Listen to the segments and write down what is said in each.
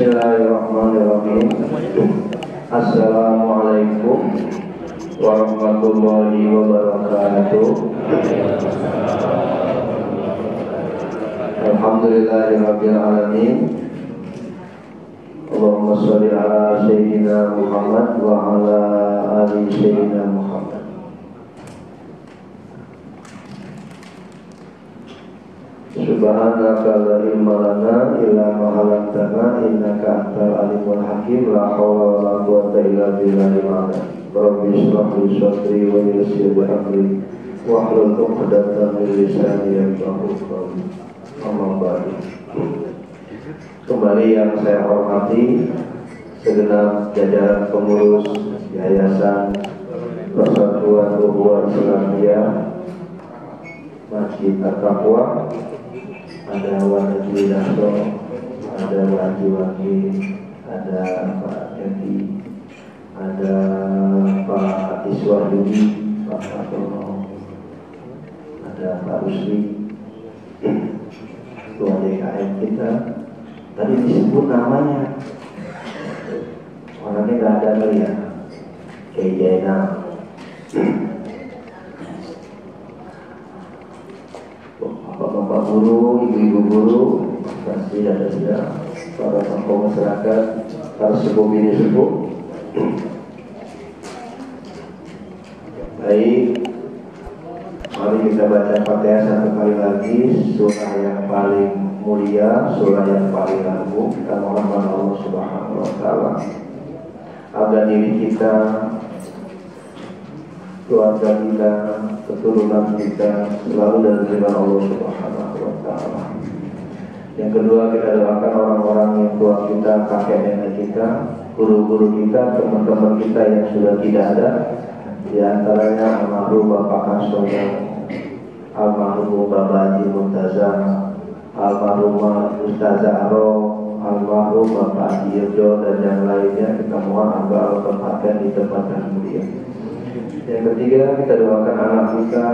Bismillahirrahmanirrahim. Assalamualaikum warahmatullahi wabarakatuh. Alhamdulillahirabbil alamin. Allahumma sholli ala sayyidina Muhammad wa ala ali sayyidina Muhammad. Subhanaka la ilma lana illa ma 'allamtana innaka antal alimul hakim. La haula wa la quwwata illa billahil azim. Rabbi shrah li sadri wa yassir li amri wahlul 'uqdatam min lisani yafqahu qawli. Amma ba'du. Kembali yang saya hormati segenap jajaran pengurus Yayasan Persatuan Ukhuwah Islamiyah Masjid At-Taqwa, ada Wanaji Daso, ada Wanaji Wangi, ada Pak Edi, ada Pak Iswahudi, Pak Fatono, ada Pak Rusli, Ketua DKM kita. Tadi disebut namanya, orangnya nggak ada kali ya, Kiai Jainal. Bapak guru, ibu-ibu guru, pasti ada para tokoh masyarakat, para sepuh bini sepuh. Baik, mari kita baca Fatihah satu kali lagi, surah yang paling mulia, surah yang paling agung. Kita mohon Allah Subhanahu wa Ta'ala agar diri kita, keluarga kita, keturunan kita selalu dalam ridha Allah Subhanahu wa Ta'ala. Yang kedua, kita doakan orang-orang yang tua kita, kakek nenek kita, guru-guru kita, teman-teman kita yang sudah tidak ada, di antaranya almarhum Bapak Kasoya, almarhum Bapak Haji Muntazah, almarhum Ustazah Aro, almarhum Bapak Haji Yojo, dan yang lainnya. Kita mohon agar Allah tempatkan di tempat yang mulia. Yang ketiga, kita doakan anak kita,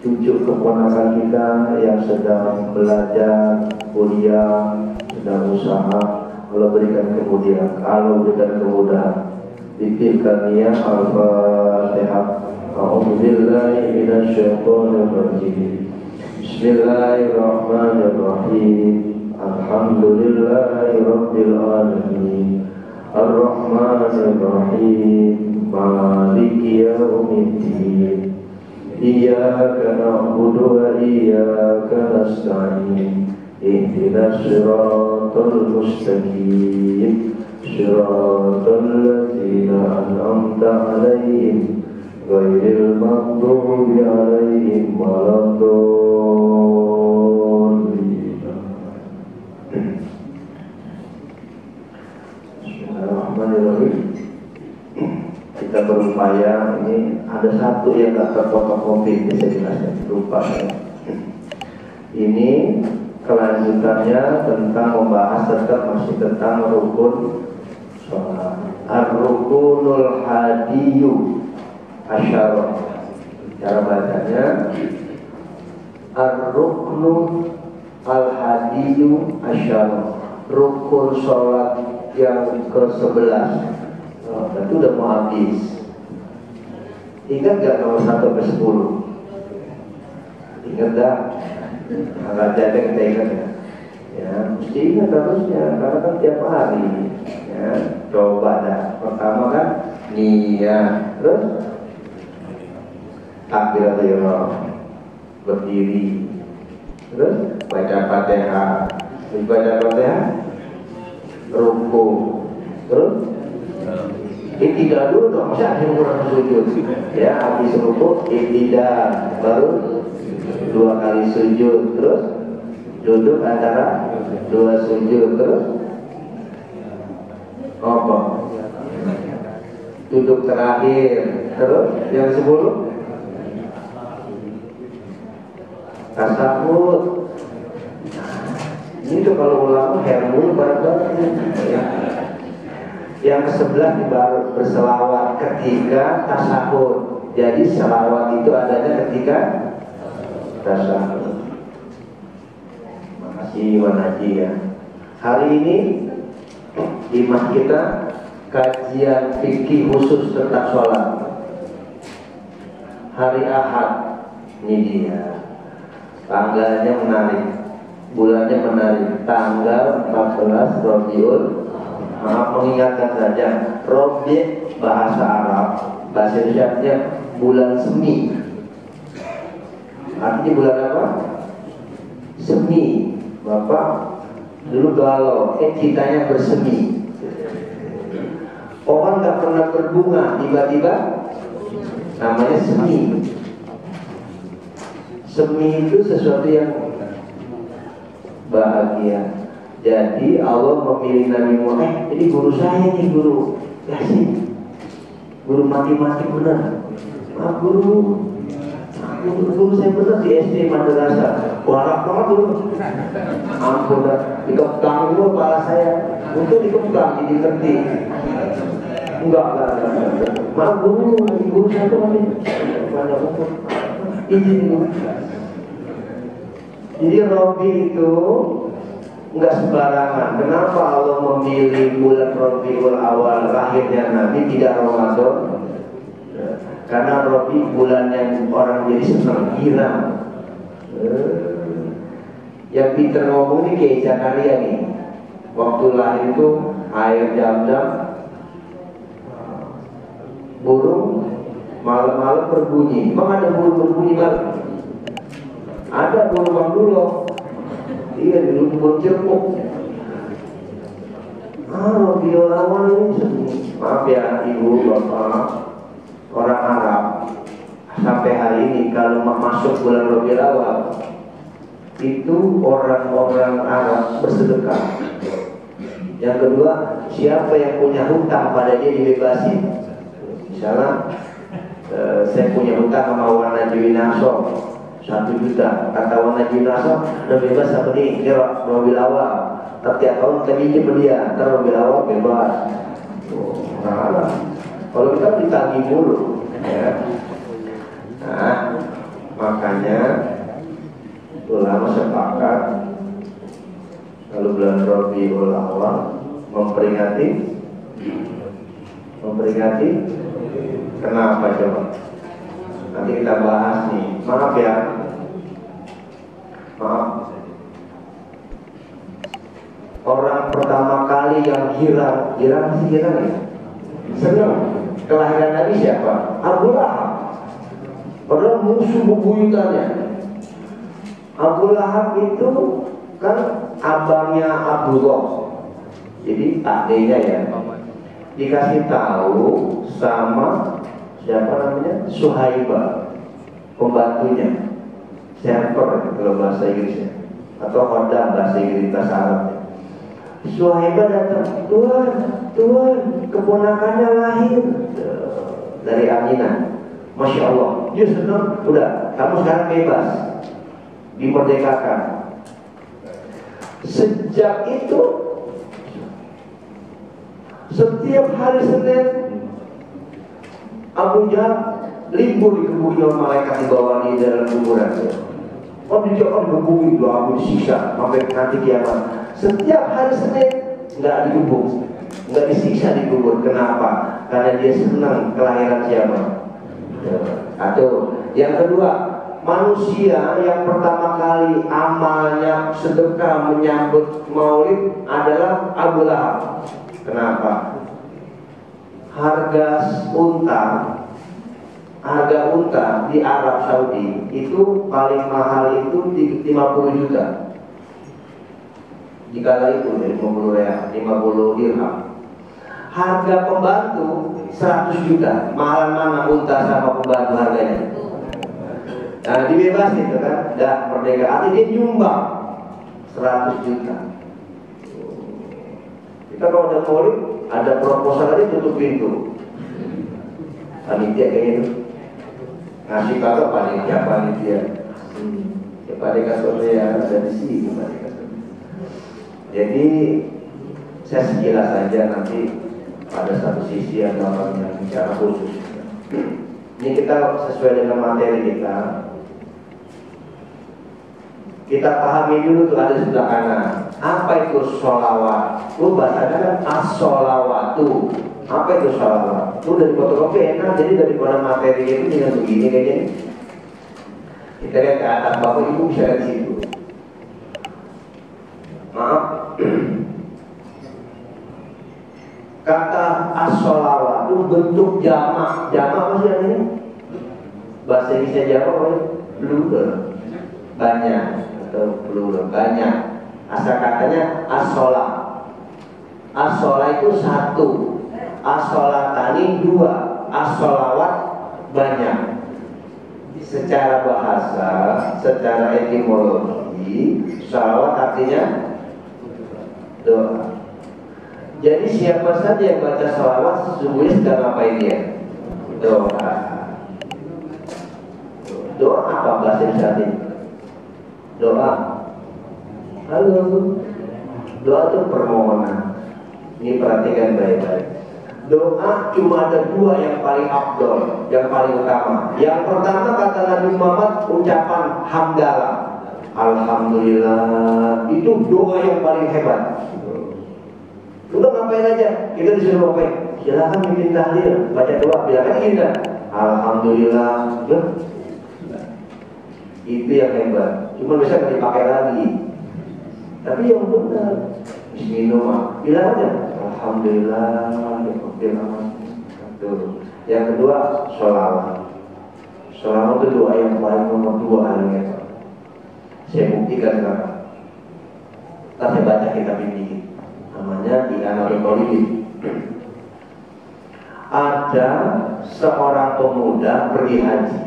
cucu keponakan kita yang sedang belajar, kuliah, sedang usaha. Allah berikan kemudahan, Allah berikan kemudahan. Dikirkan niat Al-Fatihah. A'udzubillahi minasyaitonir rajim. Bismillahirrahmanirrahim. Alhamdulillahi rabbil alamin. Ar-Rahmanir-Rahim. Maliki yaumiddin. Iyyaka na'budu wa iyyaka nasta'in. Ihdinas siratal mustaqim. Siratal ladzina an'amta 'alaihim ghairil maghdubi 'alaihim waladdallin. Bismillahirrahmanirrahim. Kita berupaya, ini ada satu yang gak terfotokopi, bisa jelaskan, lupa ya. Ini kelanjutannya tentang membahas masih tentang rukun sholat. Ar-rukunul hadiyu asyarah. Cara bacanya Ar-ruknu al-hadiyu asyarah. Rukun sholat yang ke-11. Itu udah mau habis. Ingat gak nomor 1 sampai 10? Ingat gak? Agak jaga kita ingat ya. Ya, mesti ingat harusnya, karena kan tiap hari. Ya, coba dah. Pertama kan niat, terus takbiratul ihram, berdiri, terus baca Fatihah, ruku, terus tidak dulu dong, masa akhir kurang sujud. Ya, habis ruku, tidak, baru 2 kali sujud, terus duduk antara 2 sujud, terus apa? Duduk terakhir, terus yang 10 tasawuf. Ini tuh kalau ulama hermul bareng-bareng ya. Yang ke-11 berselawat ketika tasahud. Jadi selawat itu adanya ketika tasahud. Makasih Wanaji ya. Hari ini di masjid kita kajian fikih khusus tentang sholat. Hari Ahad, ini dia. Tanggalnya menarik, bulannya menarik. Tanggal 14 Rabiul. Maaf mengingatkan saja, Rabi bahasa Arab, bahasa Indonesia bulan semi. Artinya bulan apa? Semi. Bapak dulu galau, citanya bersemi. Pohon nggak pernah berbunga, tiba-tiba namanya semi. Semi itu sesuatu yang bahagia. Jadi Allah memilih Nabi Muhammad. Jadi guru saya nih, guru Yasin, guru matematik benar. Guru saya benar di SD madrasah. Warak banget dulu. Ampun dah, dikepang dulu kepala saya. Untuk dikepang jadi ngerti. Enggak. Maaf guru saya tuh banyak umur. Izin dulu. Jadi Rabi itu enggak sembarangan. Kenapa Allah memilih bulan Rabiul Awal lahirnya Nabi, tidak Ramadan? Karena Rabi bulan yang orang jadi senang, girang. Yang pinter ngomong ini kayak Zakaria nih. Waktu lahir itu air jam-jam, burung malam-malam berbunyi. Memang ada burung berbunyi malam? Ada burung bangdulo. Iya, dulu burung jeruk. Rabiul Awal ini, maaf ya ibu bapak, orang Arab sampai hari ini kalau masuk bulan Rabiul Awal itu orang-orang Arab bersedekah. Yang kedua, siapa yang punya hutang pada dia dibebasin. Misalnya saya punya hutang sama Wana Najwinaso 1 juta, kata Wana Najwinaso udah bebas apa nih, dia Rabiul Awal. Setiap tahun kita pinjam dia, ntar Rabiul Awal bebas. Orang Arab. Kalau kita ditagih mulu, ya. Nah, makanya ulama sepakat kalau bulan Rabiul Awal memperingati kenapa coba? Nanti kita bahas nih. Maaf ya, maaf. Orang pertama kali yang girang sih girang ya, senang. Kelahiran Nabi siapa? Abu Lahab. Padahal musuh bebuyutannya. Abu Lahab itu kan abangnya Abdullah. Jadi adenya ya. Dikasih tahu sama siapa namanya? Suhaibah, pembantunya. Server kalau bahasa Inggrisnya, atau Honda bahasa Inggris bahasa Arabnya. Suhaibah datang, Tuhan, keponakannya lahir dari Aminah. Masya Allah, dia senang. Udah, kamu sekarang bebas, dimerdekakan. Sejak itu, setiap hari Senin Abu Jahal libur dikebukin malaikat dibawa di dalam kuburan. Dikebukin doa, Abu disiksa sampai nanti kiamat. Setiap hari Senin nggak dikubur, nggak disiksa di kubur. Kenapa? Karena dia senang kelahiran siapa? Atau yang kedua, manusia yang pertama kali amalnya sedekah menyambut Maulid adalah Abu Lahab. Kenapa? Harga unta di Arab Saudi itu paling mahal itu 50 juta. Dikala itu 50 dirham. Harga pembantu 100 juta. Mahal mana unta sama pembantu harganya? Nah, dibebasin itu kan, dah merdeka. Artinya dia nyumbang 100 juta. Kita kalau udah Maulid, ada proposal aja tutup pintu. Panitia kayak gitu. Ngasih kagak panitia. Ya panitia ya ada di sini panitia. Jadi saya sekilas saja, nanti pada satu sisi ada orang yang bicara khusus. Ini kita sesuai dengan materi kita. Kita pahami dulu tuh ada sebelah kanan. Apa itu sholawat? Lu bahasanya kan as-sholawatu. Apa itu sholawat? Lu dari fotokopi enak, jadi daripada materi itu dengan begini kayaknya. Kita lihat ke atas, Bapak Ibu bisa lihat di situ. Maaf. Kata as-sholawat itu bentuk jamak. Jamak apa sih ini? Bahasa Indonesia jamak apa? Plural. Banyak atau plural, banyak. Asal katanya as-sholat. As-sholat itu satu, as-sholatani dua, as-sholawat banyak. Secara bahasa, secara etimologi, sholawat artinya doa. Jadi siapa saja yang baca sholawat sesungguhnya sedang ngapain dia? Doa. Doa apa bahasa Indonesia? Doa. Halo. Doa itu permohonan. Ini perhatikan baik-baik. Doa cuma ada dua yang paling afdol, yang paling utama. Yang pertama kata Nabi Muhammad ucapan hamdalah. Alhamdulillah. Itu doa yang paling hebat. Udah ngapain aja? Kita disuruh ngapain? Silakan bikin tahlil, baca doa, biarkan kita. Alhamdulillah. Itu yang hebat. Cuma bisa nggak dipakai lagi. Tapi yang benar, bismillah, bilang aja. Alhamdulillah. Yang kedua, sholawat. Sholawat itu doa yang paling nomor dua harinya. Saya buktikan sekarang. Saya baca kitab ini. Namanya I'anatul Talibin. Ada seorang pemuda pergi haji.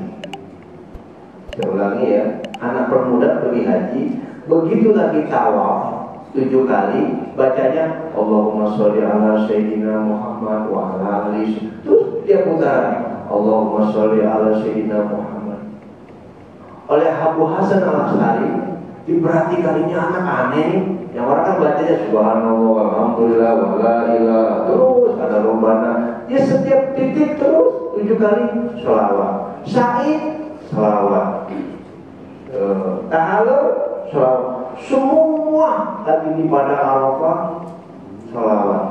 Saya ulangi ya, anak pemuda pergi haji. Begitu lagi tawaf 7 kali, bacanya Allahumma sholli ala Sayyidina Muhammad wa ala alihi. Terus dia putar Allahumma sholli ala Sayyidina Muhammad. Oleh Abu Hasan Al-Asy'ari, diperhatikan ini anak aneh. Yang orang kan bacanya subhanallah, alhamdulillah, wa la ilaha, terus ada rombana. Dia setiap titik terus 7 kali sholawat. Sa'id sholawat. Tahallul sholawat. Semua tadi di pada Arafah sholawat.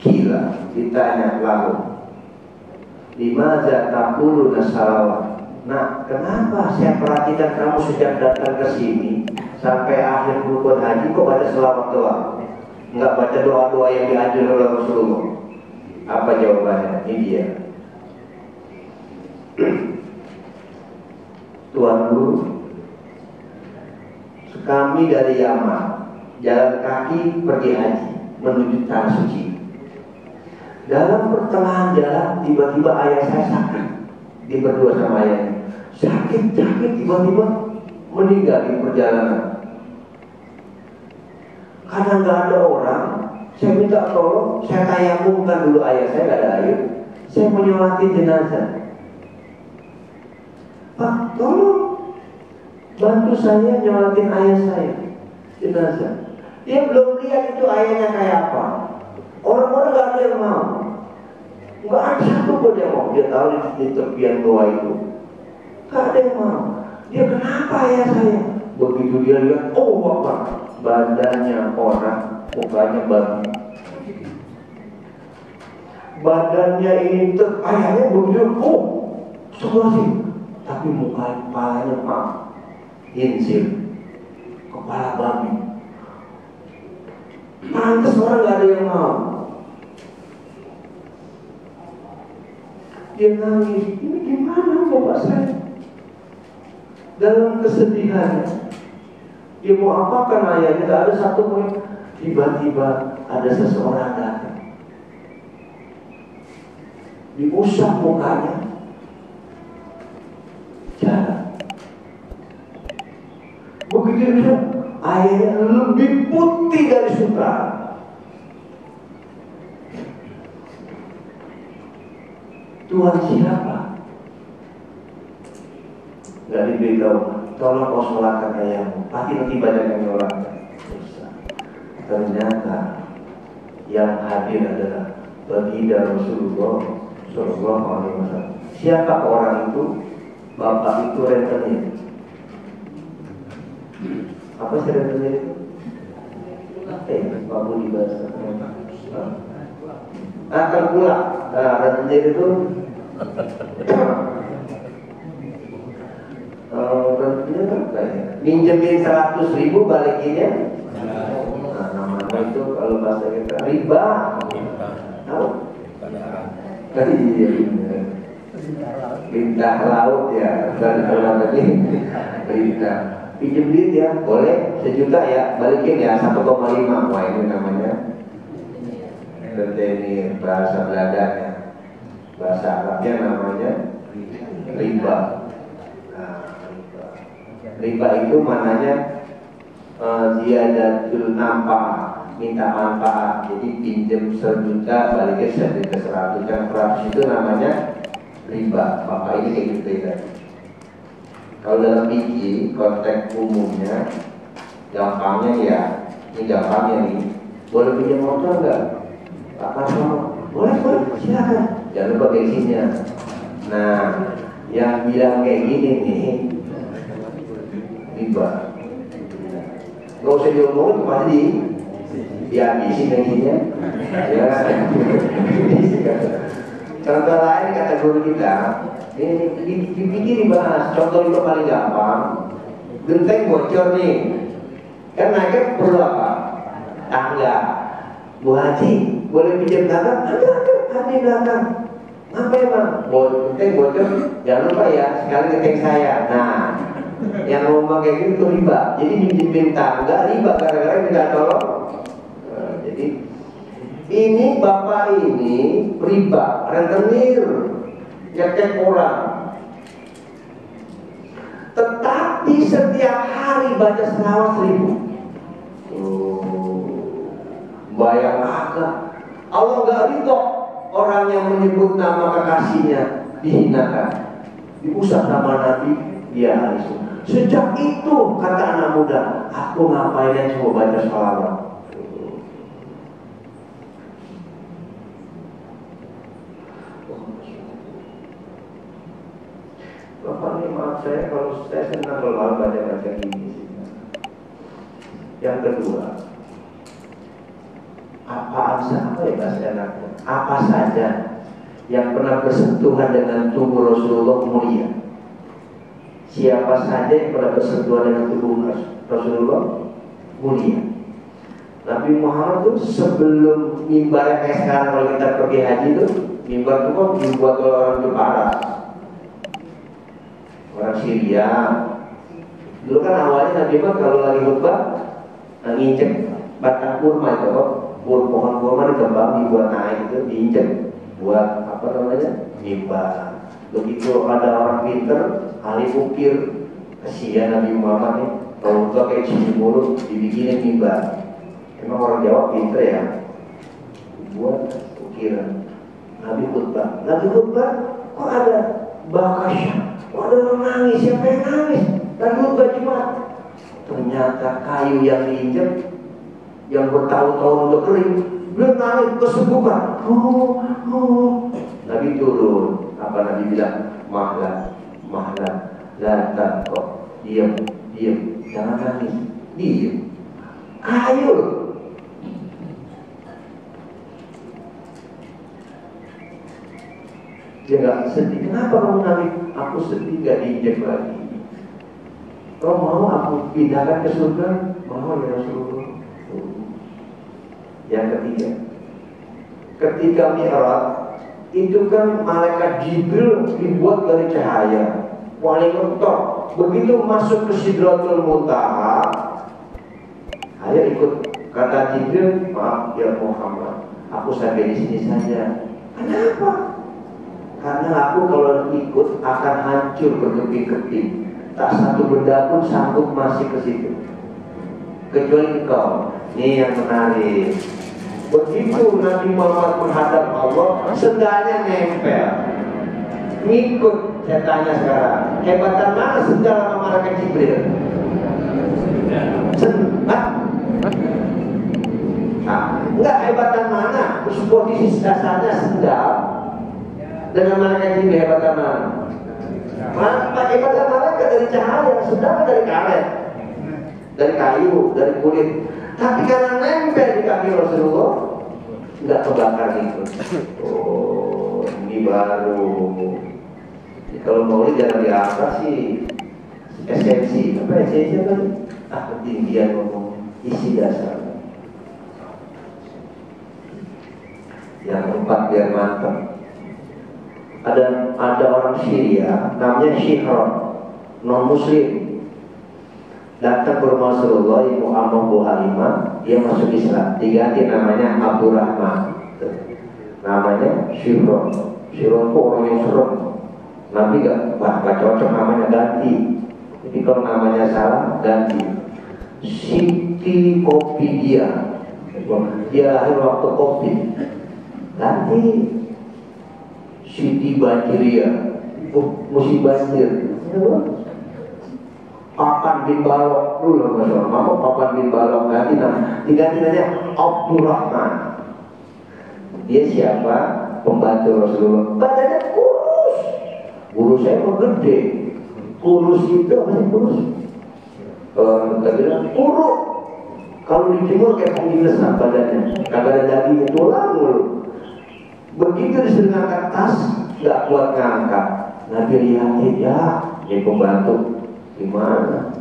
Gila. Ditanya lalu, limadza taquluna sholawat? Nah, kenapa saya perhatikan kamu sejak datang ke sini sampai akhir rukun haji kok baca selawat doa? Enggak baca doa-doa yang diajarkan oleh Rasulullah. Apa jawabannya? Ini dia. Tuan Guru, kami dari Yaman jalan kaki pergi haji menuju Tanah Suci. Dalam pertengahan jalan tiba-tiba ayah saya sakit. Dia berdua sama ayahnya. Sakit tiba-tiba meninggal di perjalanan. Karena nggak ada orang, saya minta tolong, saya tayamumkan dulu ayah saya, nggak ada air. Saya menyolati jenazah. Pak, tolong bantu saya nyolatin ayah saya jenazah. Dia belum lihat itu ayahnya kayak apa. Orang-orang nggak ada yang mau. Nggak ada satu pun yang mau. Dia tahu di tepian goa itu nggak ada yang mau. Dia kenapa ayah saya? Begitu dia lihat, oh bapak, badannya orang, mukanya babi. Badannya ini ayahnya begitu, oh sebelah sini. Tapi kepalanya insir, kepala babi. Pantes orang nggak ada yang mau. Dia nangis, ini gimana bapak saya? Dalam kesedihannya, dia mau apakan ayahnya? Tidak ada satu pun. Tiba-tiba ada seseorang datang, diusap mukanya, jalan. Begitu dia, ayahnya lebih putih dari sutra. Tuhan siapa? Gak diberitahu. Tolong kau sholatkan ayahmu. Pasti nanti banyak yang sholatkan. Ternyata yang hadir adalah baginda Rasulullah Sallallahu Alaihi Wasallam. Siapa orang itu? Bapak itu rentenir. Apa sih rentenir itu? Pak Budi bahasa. Tengkulak. Rentenir itu rentenir apa ya? Minjemin 100.000 balikinnya. Nah, namanya itu kalau bahasa kita riba. Tahu? Iya, lintah laut ya, dan kalau tadi lintah. Pinjam duit ya, boleh 1 juta ya, balikin ya 1,5. Wah, ini namanya rentenir, bahasa Belandanya. Bahasa Arabnya namanya riba. Nah, riba itu maknanya ziyadatul manfaat, minta manfaat. Jadi pinjam 1 juta, balikin 1.100.000. Yang 100 itu namanya riba. Bapak ini kayak gitu ya. Kalau dalam fikih konteks umumnya, gampangnya ya, ini gampangnya nih. Boleh pinjam motor nggak? Pak Karno, boleh, silakan. Jangan lupa bensinnya. Nah, yang bilang kayak gini nih, riba. Nggak usah diomongin, pasti dihabisin bensinnya. Ya. Contoh lain kata guru kita, ini dipikirin bahas. Contoh itu paling gampang. Genteng bocor nih, kan naiknya perlu apa? Tangga. Bu Haji, boleh pinjam tangga? Ada di belakang. Apa ya bang? Genteng bocor, jangan lupa ya, sekali genteng saya. Nah, yang ngomong kayak gitu riba. Jadi pinjam tangga riba gara-gara minta tolong. Jadi ini bapak ini riba, rentenir, nyekek orang. Tetapi setiap hari baca selawat 1.000. Bayang agak. Allah gak ridho orang yang menyebut nama kekasihnya dihinakan, diusap nama Nabi, dia haris. Sejak itu kata anak muda, aku ngapain coba baca selawat. Bapak ini maaf saya kalau saya senang kalau baca-baca gini. Yang kedua, apa ya bahasa enaknya? Apa saja yang pernah bersentuhan dengan tubuh Rasulullah mulia. Siapa saja yang pernah bersentuhan dengan tubuh Rasulullah mulia. Nabi Muhammad itu sebelum mimbarnya kayak sekarang kalau kita pergi haji itu, mimbar itu kan dibuat oleh orang Jepara. Orang Syria. Dulu kan awalnya Nabi Muhammad kalau lagi khutbah nginjek batang kurma itu, pohon kurma dikembang dibuat naik itu diinjek buat apa namanya mimbar. Begitu ada orang pinter ahli ukir, kasihan Nabi Muhammad nih kalau khutbah kayak cincin mulut dibikinin mimbar. Emang orang Jawa pinter ya, buat ukiran. Nabi khutbah kok ada bakasya. Ada orang nangis, siapa yang nangis? Dan khutbah Jumat. Ternyata kayu yang diinjek, yang bertahun-tahun untuk kering, belum nangis kesembuhan. Nabi turun. Apa Nabi bilang? Mahlan, latan kok. Diam, jangan nangis. Diam. Kayu. Dia gak sedih. Kenapa kamu nangis? Aku sedih gak diinjek lagi. Kau mau aku pindahkan ke surga? Mau ya Rasulullah. Yang ketiga, ketika Mi'raj itu kan malaikat Jibril dibuat dari cahaya paling mentok. Begitu masuk ke Sidratul Muntaha, ayo ikut kata Jibril, maaf ya Muhammad, aku sampai di sini saja. Kenapa? Karena aku kalau ikut akan hancur berkeping-keping. Tak satu benda pun sanggup masih ke situ. Kecuali engkau. Ini yang menarik. Begitu Nabi Muhammad menghadap Allah, sendalnya nempel. Ngikut. Saya tanya sekarang, hebatan mana sendal sama malaikat Jibril? Enggak, hebatan mana? Posisi dasarnya sendal dengan malaikat Jibril hebatan mana? Hebatan malaikat dari cahaya, sendal dari karet. dari kayu, dari kulit. Tapi karena nempel di kaki Rasulullah, nggak kebakar gitu. Oh, ini baru. Jadi, kalau maulid jangan diangkat sih esensi. Apa esensi tadi? Ketinggian ngomong isi dasar. Yang keempat biar mantap. Ada orang Syria namanya Syihron, non Muslim, datang ke rumah Rasulullah, Ibu Ammah Bu Halimah, dia masuk Islam, diganti namanya Abdurrahman, namanya Syihron. Syihron itu orang yang serem, Nabi gak cocok namanya, ganti. Jadi kalau namanya salah ganti. Siti Kopidia, dia lahir waktu kopi, ganti Siti Banjiria, musim banjir. Papan bin Balok dulu, masalah mama Papan bin Balok ganti aja Abdurrahman. Dia siapa? Pembantu Rasulullah. Badannya kurus, kurus saya mau gede. Kurus itu apa sih kurus? Kalau orang kita bilang kurus. Kalau dijemur kayak penggilesan badannya, kagak ada dagingnya, tulang mulu. Begitu disuruh ngangkat tas, nggak kuat ngangkat. Nabi lihatin, ya, ini pembantu gimana?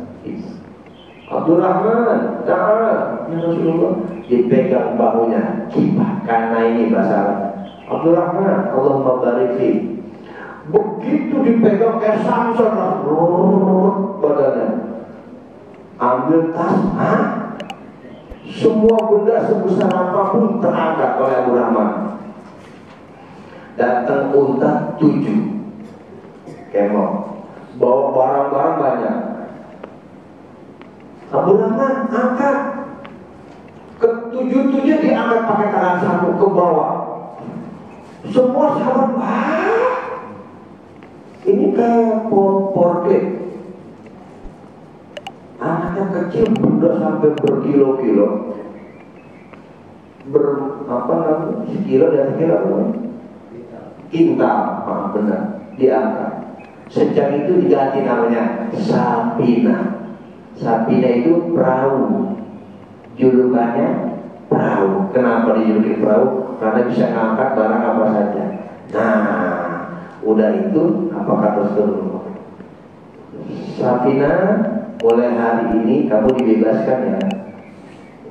Abdurrahman, ta'ala, ya Rasulullah, dipegang bahunya, kibah, karena ini bahasa Arab. Abdurrahman, Allahumma barik fi. Begitu dipegang kayak Samson, badannya. Ambil tas, semua benda sebesar apapun terangkat oleh Abdurrahman. Datang unta 7 kemau, bawa barang-barang banyak. Abdurrahman angkat, ke-7 diangkat pakai tangan satu ke bawah. Semua sahabat, ini kayak portret. Anaknya kecil udah sampai berkilo-kilo, sekilo dan sekilo kintal, benar, diangkat. Sejak itu diganti namanya Sapina. Sapina itu perahu, julukannya perahu. Kenapa dijulukin perahu? Karena bisa ngangkat barang apa saja. Nah, udah itu apa kata Rasulullah? Sapina, mulai hari ini kamu dibebaskan ya.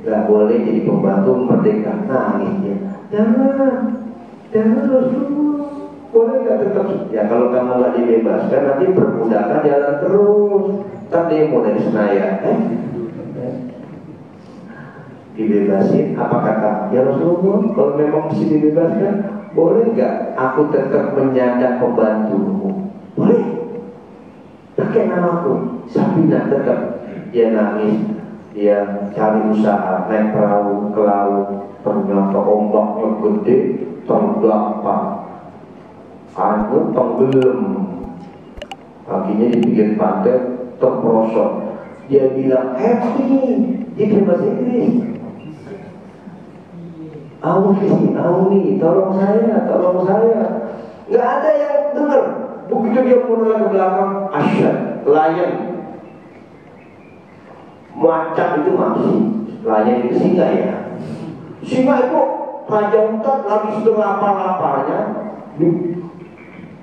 Gak boleh jadi pembantu merdeka. Nangis dia. Jangan Rasulullah, boleh gak tetap? Ya kalau kamu gak dibebaskan nanti perbudakan jalan terus. Ntar demo dari Senayan, dibebasin, apa kata? Ya Rasulullah, kalau memang mesti dibebaskan, boleh gak aku tetap menyandang pembantumu? Boleh. Pakai namaku, Sapina tetap. Dia nangis, dia cari usaha, naik perahu ke laut, ternyata ombaknya gede, tenggelam, tenggelam, kakinya di pinggir pantai terperosok. Dia bilang happy, dia bahasa Inggris. Auni, tolong saya. Nggak ada yang dengar. Begitu dia mulai ke belakang, asyad, lion. Macan itu masih, lion itu singa ya. Singa itu raja hutan lagi sedang lapar-laparnya,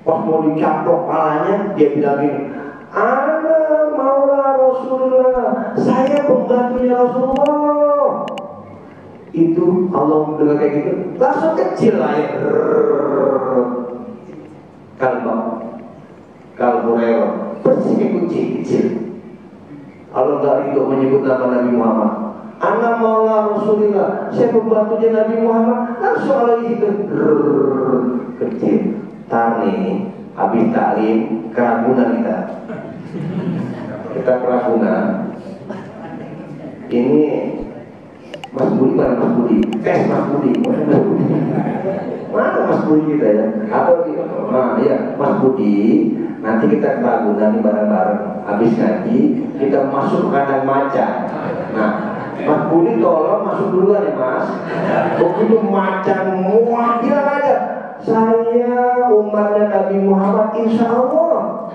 pas mau dicapok palanya, dia bilang gini, ana maula Rasulullah, saya pembantunya Rasulullah. Itu Allah mendengar kayak gitu, langsung kecil lah ya. Kalburero, persis kayak kucing kecil. Allah nggak ridho menyebut nama Nabi Muhammad. Ana maula Rasulullah, saya pembantunya Nabi Muhammad. Langsung Allah itu kecil. Tani, habis taklim, keragunan kita keragunan. Ini Mas Budi, mana Mas Budi? Mas Budi, mana Mas Budi kita ya? Atau iya Mas Budi, nanti kita keragunan bareng-bareng. Habis ngaji, kita masuk ke kandang macan. Nah, Mas Budi tolong masuk duluan ya Mas. Begitu macan muak, bilang aja, saya umatnya Nabi Muhammad, insya Allah.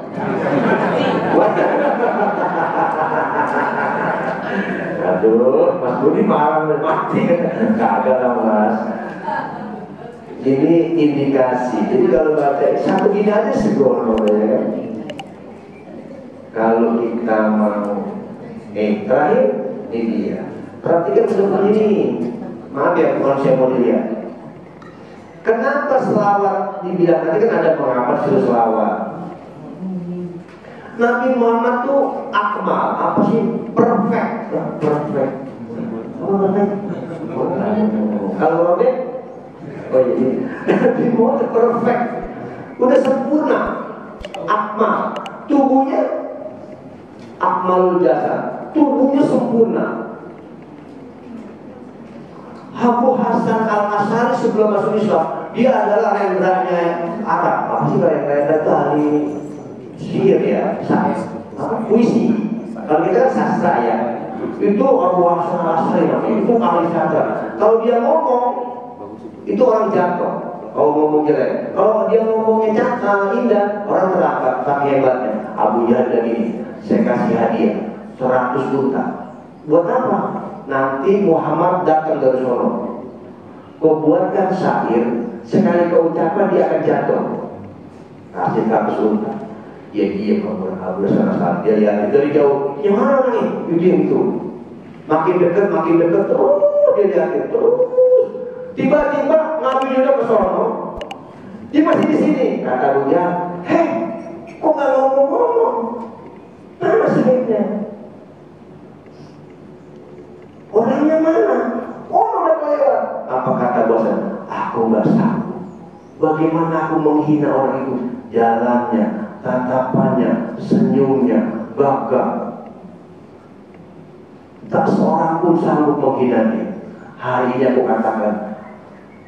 Aduh, Mas Budi marah mati. Kagak lah Mas. Ini indikasi. Jadi kalau baca satu ini aja segono ya kan. Kalau kita mau terakhir ini dia. Perhatikan seperti ini. Maaf ya, bukan saya mau dilihat. Kenapa selawat dibilang tadi kan ada mengapa suruh selawat? Nabi Muhammad tuh akmal, apa sih? Perfect. Kalau robek, oh iya, Nabi Muhammad perfect, udah sempurna, akmal, tubuhnya akmalul jasa, tubuhnya sempurna. Abu Hasan Al-Asy'ari sebelum masuk Islam, dia adalah rendranya Arab. Apa sih rendra dari sihir ya, puisi. Kalau kita kan sastra ya, itu Abu Hasan Al-Asy'ari itu ahli sastra. Kalau dia ngomong, itu orang jatuh. Kalau ngomong jelek, kalau dia ngomongnya cakap indah, orang terangkat. Tapi hebatnya, Abu Jahal dan ini, saya kasih hadiah 100 unta. Buat apa? Nanti Muhammad datang dari sono. Kau buatkan syair, sekali kau ucapkan dia akan jatuh. Kasih 100 unta. Dia diam Abu Hasan. Dia lihat dari jauh. Yang mana nih? Itu. Makin dekat terus dia lihatin terus. Tiba-tiba Nabi juga ke sono. Dia masih di sini. Kata Abu Jahal, hei, kok nggak ngomong-ngomong? Mana sebaiknya? Orangnya mana? Oh, udah kelewat. Apa kata bosnya? Aku nggak sanggup. Bagaimana aku menghina orang itu? Jalannya, tatapannya, senyumnya, gagah. Tak seorang pun sanggup menghina dia. Hari ini aku katakan,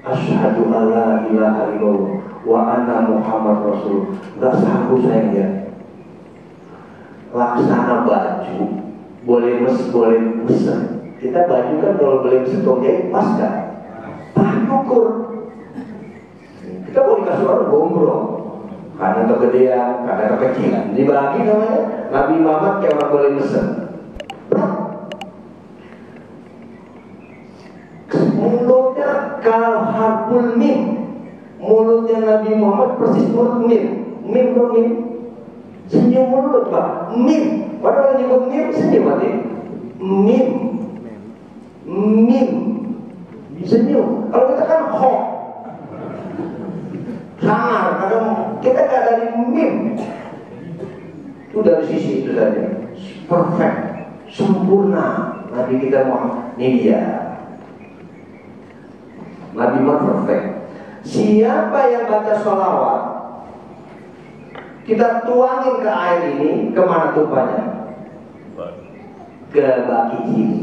asyhadu alla ilaha illallah wa anna Muhammad Rasul. Gak sanggup saya lihat. Laksana baju, boleh mesen. Kita baju kan kalau beli setong jahit pas gak? Pakai ukur. Kita mau dikasih orang gombrong, karena kegedean, karena kekecilan. Dibagi namanya. Nabi Muhammad kayak orang boleh mesen. Mulutnya kal harful mim. Mulutnya Nabi Muhammad persis mulut mim. Mim dong mim. Senyum mulut pak. Mim. Padahal nyebut mim senyum mati. Mim. Mim. Senyum. Kalau kita kan ho. Sangar. Kadang kita gak dari mim. Itu dari sisi itu saja. Perfect. Sempurna. Nabi kita Muhammad. Ini dia. Nabi Muhammad perfect. Siapa yang baca sholawat, kita tuangin ke air ini, kemana tumpahnya? Ke baki ini.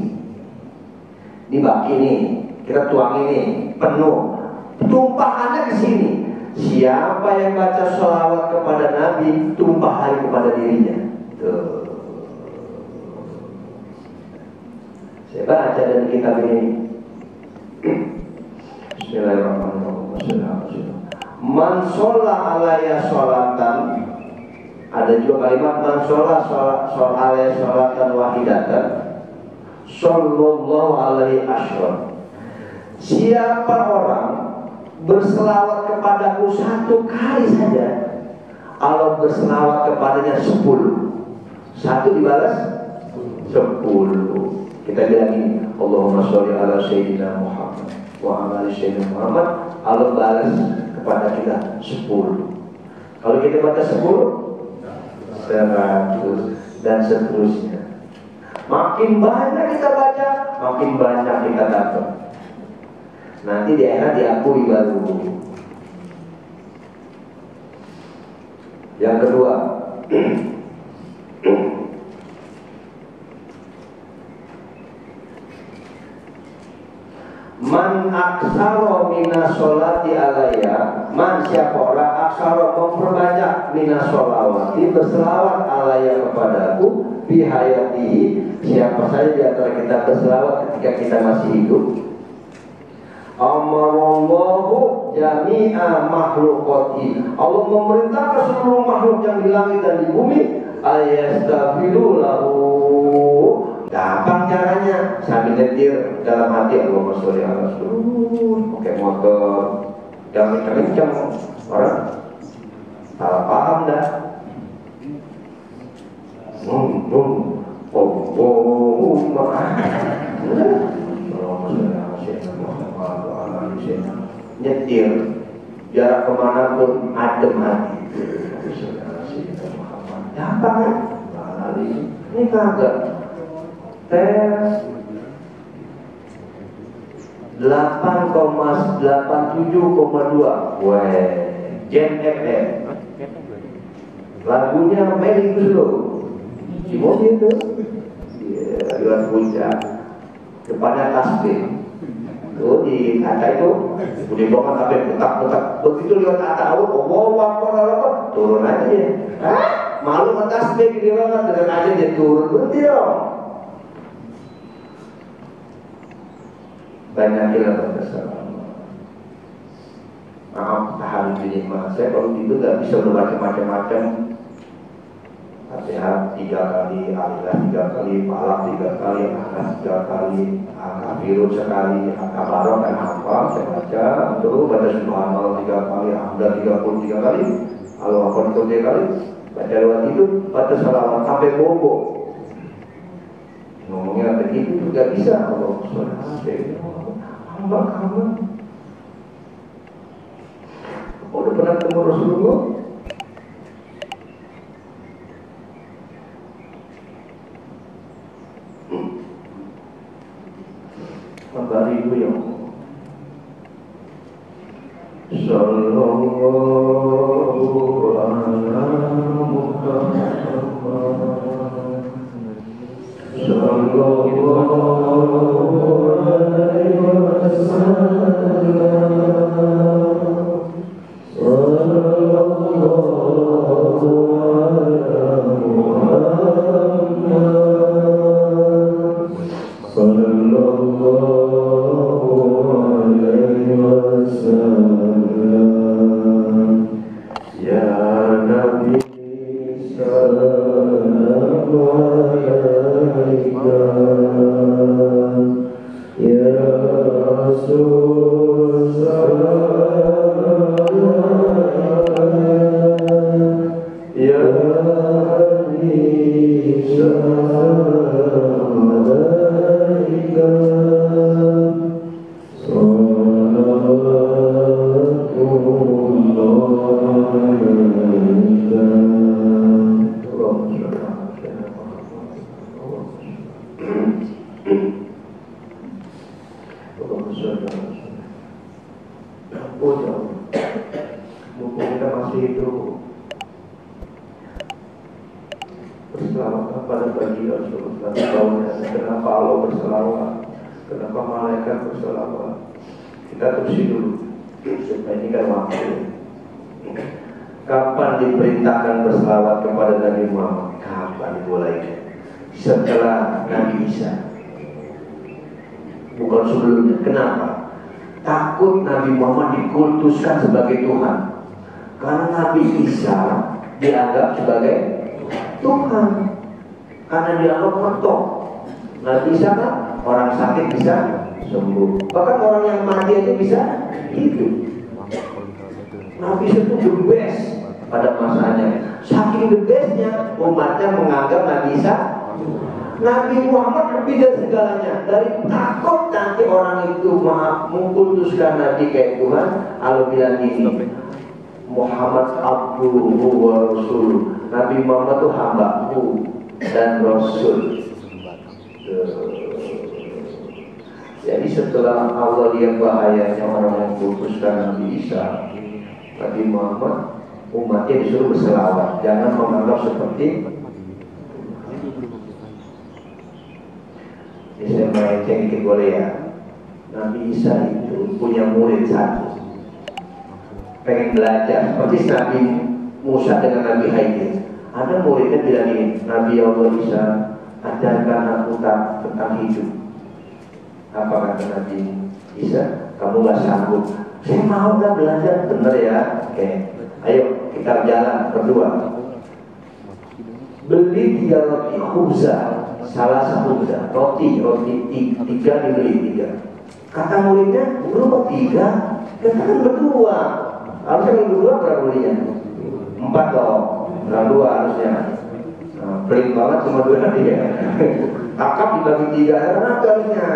Di baki ini, kita tuangin ini penuh. Tumpahannya ke sini. Siapa yang baca sholawat kepada Nabi, tumpahan kepada dirinya. Tuh. Saya baca dari kitab ini. Bismillahirrahmanirrahim. Man sholla alaiya sholatan. Ada juga kalimat man sholla alaiya sholatan wahidatan sallallahu alaihi asyram. Siapa orang berselawat kepadaku satu kali saja, Allah berselawat kepadanya 10. Satu dibalas 10. Kita bilang ini, Allahumma sholli ala sayyidina Muhammad wa ala sayyidina Muhammad. Allah balas kepada kita 10. Kalau kita baca 10, 100 dan seterusnya. Makin banyak kita baca, makin banyak kita dapat. Nanti di akhirat diakui baru. Yang kedua, man aksaro minas sholati alaiya. Man siapa orang aksaro memperbanyak minas sholawati, berselawat alaiya kepadaku bihayatihi. Siapa saja di antara kita berselawat ketika kita masih hidup. Amarallahu jami'a makhlukati. Allah memerintahkan seluruh makhluk yang di langit dan di bumi ayastaghfiru lahu. Gampang caranya, sambil nyetir dalam hati Allahumma sholli ala Rasul, pakai motor, jangan kencang orang salah paham dah. Nyetir jarak kemanapun adem hati. Gampang kan? Ini kagak. Tes 8,87,2. Weh, Gen FM. Lagunya Meli Guslo. Si mobil itu. Iya, lewat puncak. Depannya tasbih. Tuh di kaca itu udah bawa sampai petak-petak. Begitu lewat kata Allah, turun aja ya. Hah? Malu sama tasbih di banget dengan aja dia turun. Berhenti dong. Banyakilah berkesalam. Maaf, tahan diri saya kalau gitu nggak bisa berbaca macam-macam. Fatihah 3 kali, Al-Ikhlas 3 kali, Falaq 3 kali, An-Nas 3 kali, Al-Kafirun sekali, Al-Kabarok dan hafal saya baca. Terus baca Subhanallah 3 kali, Hamdah 33 kali, Al-Akbar 3 kali. Baca lewat itu, baca salawat sampai bobo. Ngomongnya begitu juga bisa. Allah hamba kamu. Udah pernah ketemu Rasulullah? Maka itu yang Sallallahu ala Muhammad Sallallahu alaihi wasallam Kenapa Allah berselawat? Kenapa malaikat berselawat? Kita terusin dulu. Ini kan waktu. Kapan diperintahkan berselawat kepada Nabi Muhammad? Kapan dimulainya? Setelah Nabi Isa. Bukan sebelumnya. Kenapa? Takut Nabi Muhammad dikultuskan sebagai Tuhan. Karena Nabi Isa dianggap sebagai Tuhan. Karena dianggap mentok. Nabi Isa kan orang sakit bisa sembuh. Bahkan orang yang mati itu bisa hidup. Nabi Isa itu the best pada masanya. Saking the bestnya umatnya menganggap Nabi Isa. Nabi Muhammad lebih dari segalanya. Dari takut nanti orang itu mengkultuskan Nabi kayak Tuhan. Allah bilang ini Muhammad abduhu wa rasul. Nabi Muhammad itu hambaku dan Rasul. Jadi setelah Allah lihat bahayanya orang yang putuskan Nabi Isa, Nabi Muhammad umatnya disuruh berselawat. Jangan menganggap seperti ini. Saya melenceng dikit boleh ya. Nabi Isa itu punya murid satu, pengen belajar seperti Nabi Musa dengan Nabi Khidir. Ada muridnya bilang ini, Nabi Allah Isa, ajarkan aku tentang hidup. Apa kata Nabi Isa? Kamu gak sanggup. Saya mau dah belajar, bener ya. Oke, ayo kita jalan berdua. Beli 3 roti khubza salah satu roti tiga dibeli tiga. Kata muridnya, guru kok tiga? Kita kan berdua. Harusnya kalau berdua berapa belinya? 4 dong, berapa dua harusnya. Pelit banget cuma 2 dia. Akap dibagi 3, kenapa harusnya?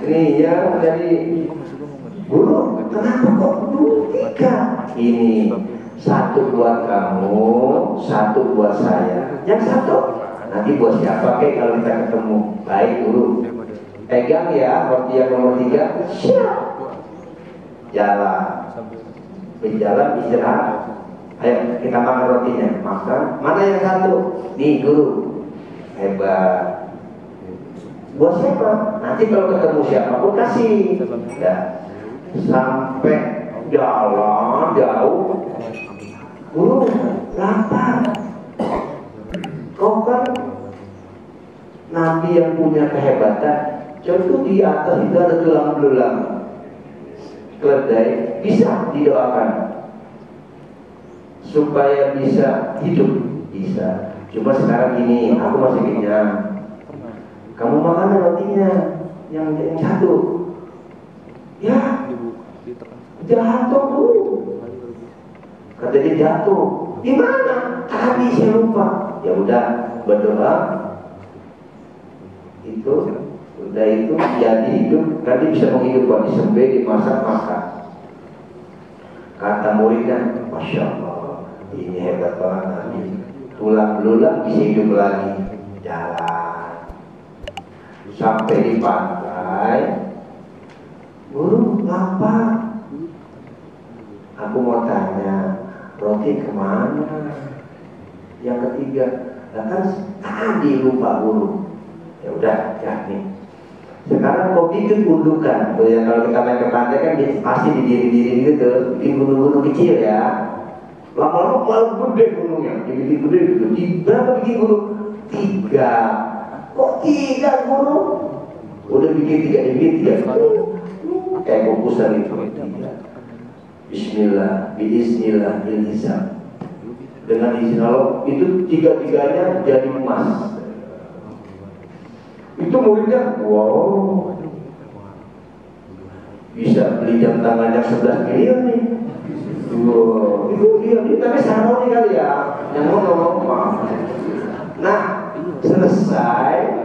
Ini ya jadi guru, kenapa kok dulu 3? Ini 1 buat kamu, 1 buat saya. Yang 1 nanti buat siapa kek kalau kita ketemu? Baik guru. Pegang ya roti yang nomor 3. Siap. Jalan. Berjalan istirahat. Ayo kita makan rotinya. Makan. Mana yang 1? Nih guru. Hebat. Buat siapa? Nanti kalau ketemu siapapun kasih. Ya. Sampai jalan jauh. Guru, lapar. Kau kan Nabi yang punya kehebatan. Contoh di atas itu ada tulang belulang, keledai, bisa didoakan supaya bisa hidup, bisa. Cuma sekarang gini, aku masih kenyang. Kamu makan rotinya yang jatuh. Ya, jatuh dulu. Kata dia jatuh. Di mana? Tadi saya lupa. Ya udah, berdoa. Itu udah itu jadi hidup. Tadi bisa menghidupkan, disembelih, dimasak, makan. Kata muridnya, Masya Allah, ini hebat banget Nabi. Tulang belulang bisa hidup lagi. Jalan sampai di pantai. Guru, lapar. Aku mau tanya, roti kemana? Yang ketiga, kan tadi lupa guru. Ya udah, ya nih. Sekarang kau bikin gundukan. Tuh ya, kalau kita main ke pantai kan pasti didiri-diri gitu, bikin gunung-gunung kecil ya. Lama-lama malah gede gunungnya, dibikin gede gitu. Berapa bikin gunung? 3. Kok 3 guru? Udah bikin 3, dibikin 3. Kayak kukusan itu. Bismillah, biiznillah, ilhizam. Dengan izin Allah, itu 3-tiganya jadi emas. Itu muridnya, wow, bisa beli jam tangannya 11 miliar nih. Wow, itu dia tapi saroni kali ya, yang mau ngomong. Nah, selesai.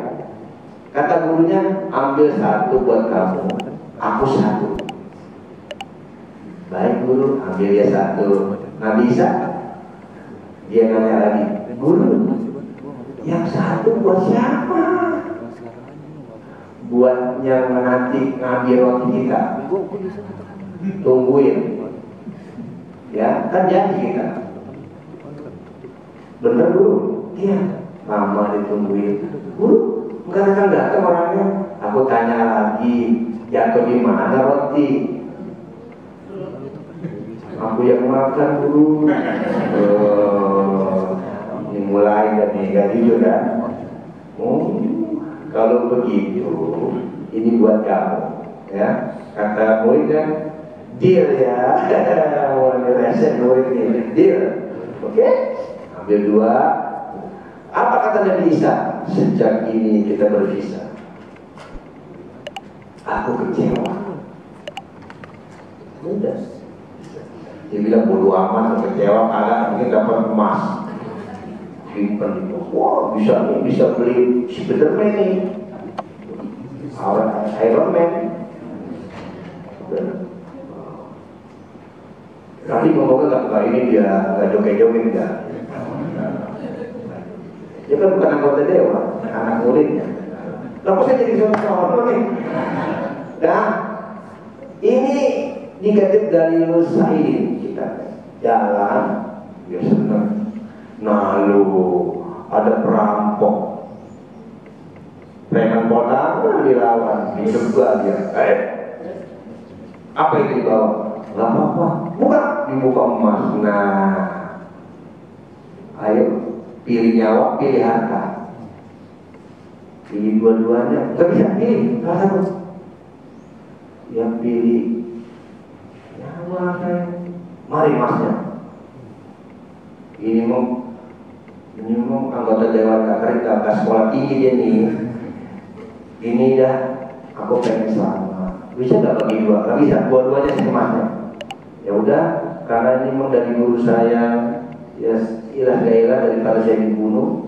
Kata gurunya, ambil 1 buat kamu, aku 1. Baik guru, ambil dia 1. Nah bisa? Dia nanya lagi, guru, yang 1 buat siapa? Buat yang nanti ngambil roti kita. Tungguin. Ya, kan janji kita. Bener guru? Iya. Lama ditungguin. Guru, enggak datang orangnya. Aku tanya lagi, jatuh di mana roti? Aku yang makan guru. Ini mulai dari gak jujur kan? Kalau begitu, ini buat kamu, ya. Kata muridnya, deal ya. Mau diresep murid ini, deal. Oke? Ambil 2. Apa kata Nabi Isa? Sejak ini kita berpisah. Aku kecewa. Udah. Dia bilang bodo amat, kecewa, kagak mungkin dapat emas. Simpen itu, wah bisa beli Spiderman nih, Iron Man. Kali ngomongnya nggak ini dia nggak joget-joget nggak. Dia kan bukan anggota dewa, anak muridnya. Lalu saya jadi seorang nih. Nah, ini dikutip dari Nusaidin kita jalan, dia senang. Nah lu ada perampok, preman kondangan dilawan, dijegal dia. Apa itu dibawa? Gak apa-apa, buka, dibuka emas. Nah, ayo pilih nyawa, pilih harta. Pilih dua-duanya, gak bisa pilih, salah satu. Yang pilih nyawa, mari emasnya. Ini mau minimum anggota dewan kakak sekolah tinggi dia nih. Ini dah, aku pengen selamat. Bisa nggak bagi dua? Nggak bisa, dua-duanya semuanya. Ya udah, karena ini memang dari guru saya, ya ilah gailah daripada saya dibunuh.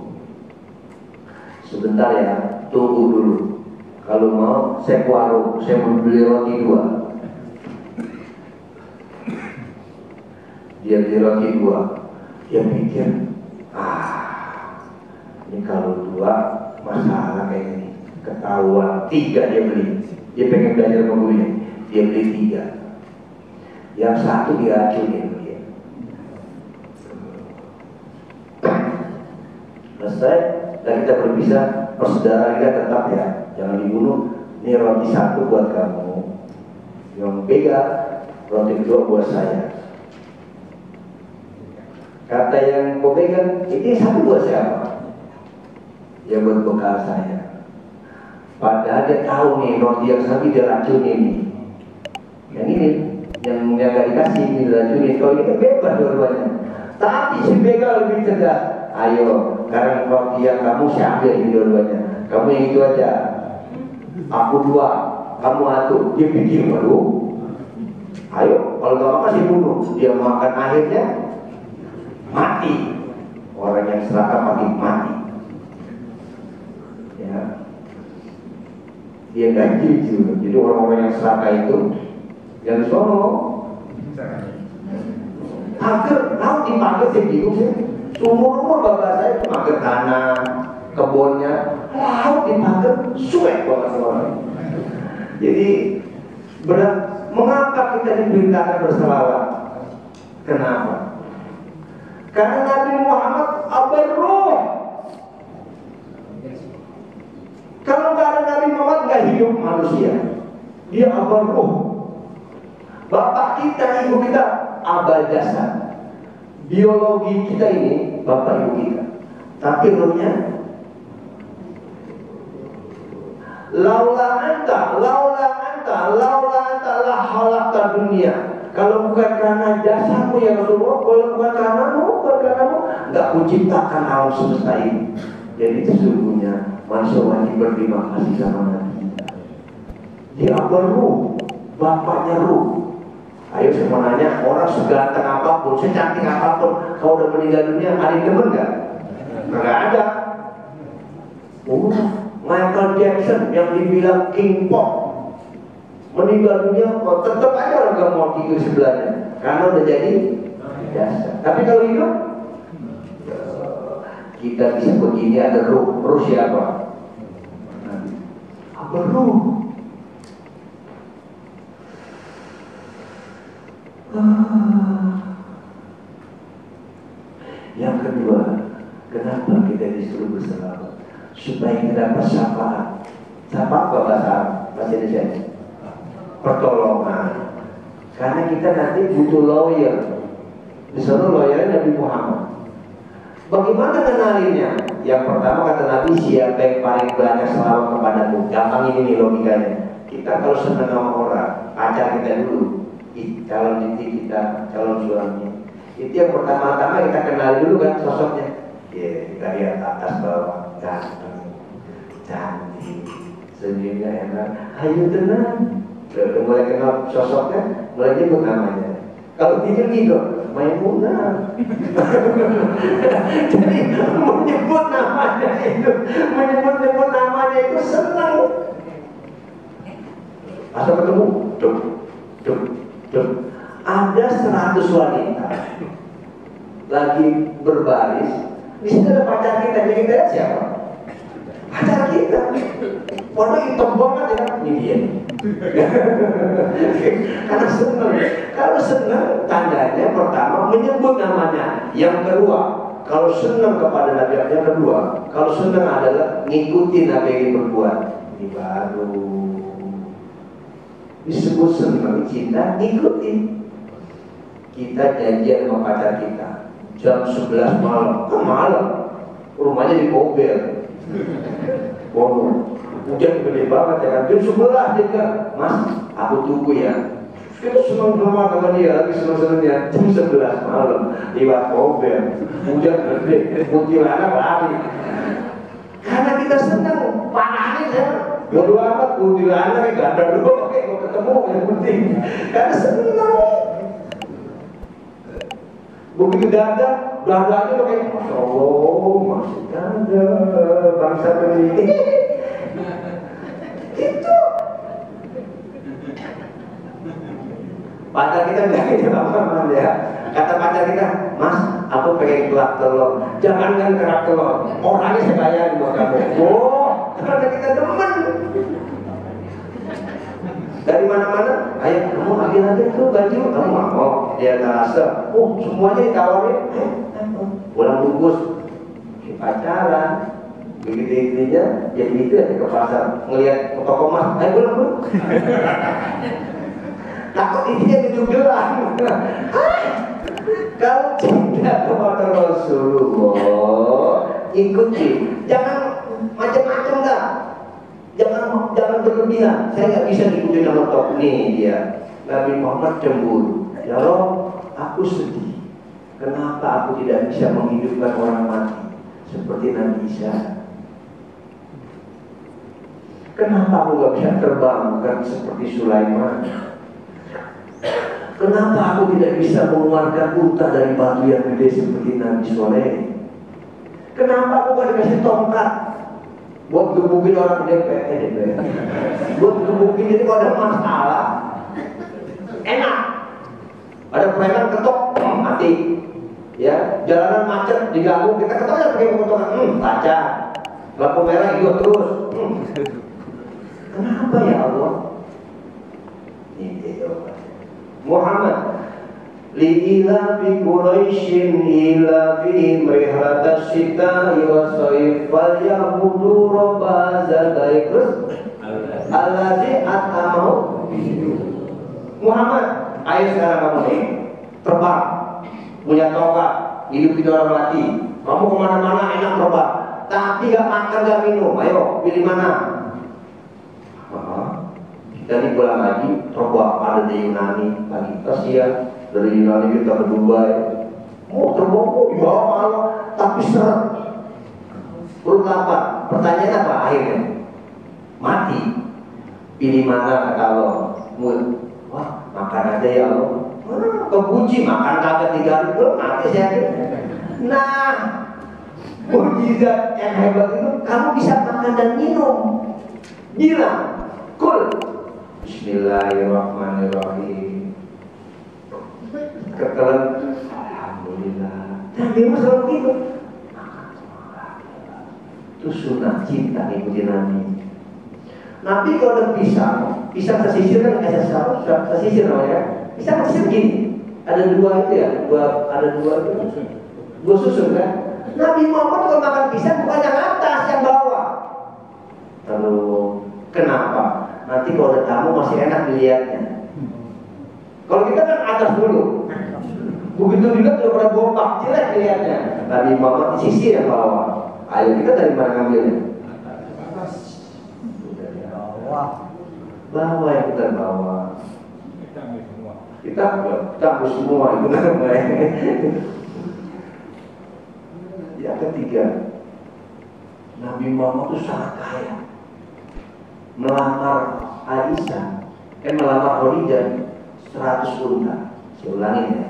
Sebentar ya, tunggu dulu. Kalau mau, saya ke warung, saya mau beli roti 2. Dia beli roti 2. Dia pikir, ini kalau 2 masalah kayak ini. Ketahuan 3 dia beli. Dia pengen belajar sama gurunya. Dia beli 3. Yang 1 diracunin dia. Selesai, dan kita berpisah. Persaudaraan kita tetap ya, jangan dibunuh. Ini roti 1 buat kamu, yang pegang roti 2 buat saya. Kata yang kau pegang, ini 1 buat siapa? Ya buat bekal saya. Padahal dia tahu nih roti yang 1 dia racunin nih. Yang ini, yang gak dikasih ini diracunin. Kalau ini kan bebas dua-duanya. Tapi si begal lebih cerdas. Ayo, sekarang roti yang kamu saya ambil ini dua-duanya. Kamu yang itu aja. Aku 2, kamu 1. Dia pikir, waduh. Ayo, kalau gak makan dia bunuh. Dia makan akhirnya mati. Orang yang serakah mati. Ya. Dia gak jujur. Jadi orang-orang yang serakah itu yang sono agar tahu dipanggil segitu sih. Umur bapak saya itu mager tanah, kebunnya, laut dipakai suek banget orang. Jadi berat. Mengapa kita diberitakan berselawat? Kenapa? Karena Nabi Muhammad abarruh. Kalau nggak ada Nabi Muhammad nggak hidup manusia. Dia abarruh. Bapak kita, ibu kita abal jasad. Biologi kita ini bapak ibu kita, tapi ruhnya laula anta la halaqta dunia. Kalau bukan karena jasamu ya Rasulullah, kalau bukan karenamu, nggak kuciptakan alam semesta ini. Jadi sesungguhnya manusia wajib berterima kasih sama Nabi. Dia berruh, bapaknya ruh. Ayo saya mau nanya, orang seganteng apapun, secantik apapun, kalau udah meninggal dunia, ada yang demen nggak? Nggak ada. Michael Jackson yang dibilang King Pop meninggal dunia, kok tetap aja orang nggak mau tidur sebelahnya, karena udah jadi jasa. Tapi kalau hidup, kita bisa begini, ada ruh siapa? Apa ruh? Yang kedua, kenapa kita disuruh berselawat? Supaya kita dapat syafaat. Syafaat apa bahasa Indonesia? Pertolongan. Karena kita nanti butuh lawyer. Disuruh lawyernya Nabi Muhammad. Bagaimana kenalinya? Yang pertama kata Nabi, siapa yang paling banyak selawat kepadamu? Gampang ini nih logikanya. Kita kalau senang sama orang, pacar kita dulu, calon istri kita, calon suami. Itu yang pertama-tama kita kenal dulu kan sosoknya. Kita lihat atas bawah, ganteng, cantik, senyumnya enak. Ayo tenang. Mulai kenal sosoknya, mulai nyebut namanya. Kalau tidur Maimunah. Jadi menyebut namanya itu senang. Asal ketemu, ada 100 wanita lagi berbaris. Di situ ada pacar kita. Jadi kita lihat siapa? Pacar kita. Warna hitam banget ya. Ini dia. Karena senang. Kalau senang, tandanya pertama menyebut namanya. Yang kedua, kalau senang kepada Nabi, yang kedua, kalau senang adalah ngikutin apa yang diperbuat. Ini baru disebut senang, cinta, ngikutin. Kita janjian sama pacar kita jam 11 malam, rumahnya di Bogor. Hujan gede banget ya kan, jam 11 dia bilang, Mas, aku tunggu ya, Kita senang sama dia, lagi senang-senangnya jam 11 malam lewat mobil, hujan gede, kuntilanak lari. Karena kita senang, parahnya saya bodo amat kuntilanak gak ada doang, mau ketemu yang penting. Karena senang. Begitu dadanya lo kayak Masya Allah, masih dada, bangsa ini. Itu. Pacar kita bilang itu teman-teman ya. Kata pacar kita, Mas, aku pengen kerak telur. Jangankan kerak telur, orangnya saya bayarin buat kamu. Oh, karena kita demen. Dari mana-mana, ayo kamu ambil tuh baju, kamu mau. Dia ngerasa, oh semuanya ditawarin. Pulang bungkus, pacaran. Begitu intinya, jadi itu aja ke pasar ngelihat toko mas, ayo pulang dulu. Takut intinya tujuh gelang. Kalau cinta kepada Rasulullah, ikuti. Jangan macam-macam dah. Jangan berlebihan. Saya nggak bisa ikuti nama top nih dia. Nabi Muhammad cemburu. Ya Allah, aku sedih. Kenapa aku tidak bisa menghidupkan orang mati seperti Nabi Isa? Kenapa aku nggak bisa terbangkan seperti Sulaiman? Kenapa aku tidak bisa mengeluarkan unta dari batu yang gede seperti Nabi Soleh? Kenapa aku nggak dikasih tongkat buat gebukin orang DPR? Buat gebukin, jadi kalau ada masalah enak. Ada preman ketok, mati. Ya, jalanan macet, diganggu, kita ketok ya pakai ketok, baca. Lampu merah hijau terus. Kenapa ya Allah? Ini Muhammad liila fi Quraisyin ila fi mrihatas sita wa sayf fal yabudu rabba zadaik alladzi atamahu. Muhammad, ayo sekarang kamu nih terbang, punya tongkat, hidupin orang mati. Kamu kemana-mana enak terbang, tapi gak makan gak minum. Ayo pilih mana? Dari pulang lagi, terbang ada di Yunani lagi kasihan. Dari Yunani kita ke Dubai, terbang di bawah malam, tapi seret. Perut lapar. Pertanyaan apa akhirnya? Mati. Pilih mana kata Allah? Wah, makan aja ya Allah. Kebuci makan kagak 3 hari belum mati saya. Nah, mukjizat yang hebat itu kamu bisa makan dan minum. Gila, cool. Bismillahirrahmanirrahim. Ketelan, alhamdulillah. Dan dia selalu gitu. Itu sunnah cinta ikuti Nabi. Nabi kalau ada pisang sesisir kan kasih sesisir namanya. Pisang sesisir gini. Ada 2 itu ya, ada dua susun kan. Nabi Muhammad kalau makan pisang bukan yang atas, yang bawah. Lalu kenapa? Nanti kalau ada tamu masih enak dilihatnya. Kalau kita kan atas dulu. Begitu juga sudah pada bopak, jelek dilihatnya. Nabi Muhammad di sisi yang bawah. Ayo kita dari mana ngambilnya? Atas. Bawah yang kita bawa. Kita campur semua itu namanya. Yang ketiga, Nabi Muhammad itu sangat kaya. Melamar Aisyah, melamar Khadijah 100 unta. Saya ulangin ya,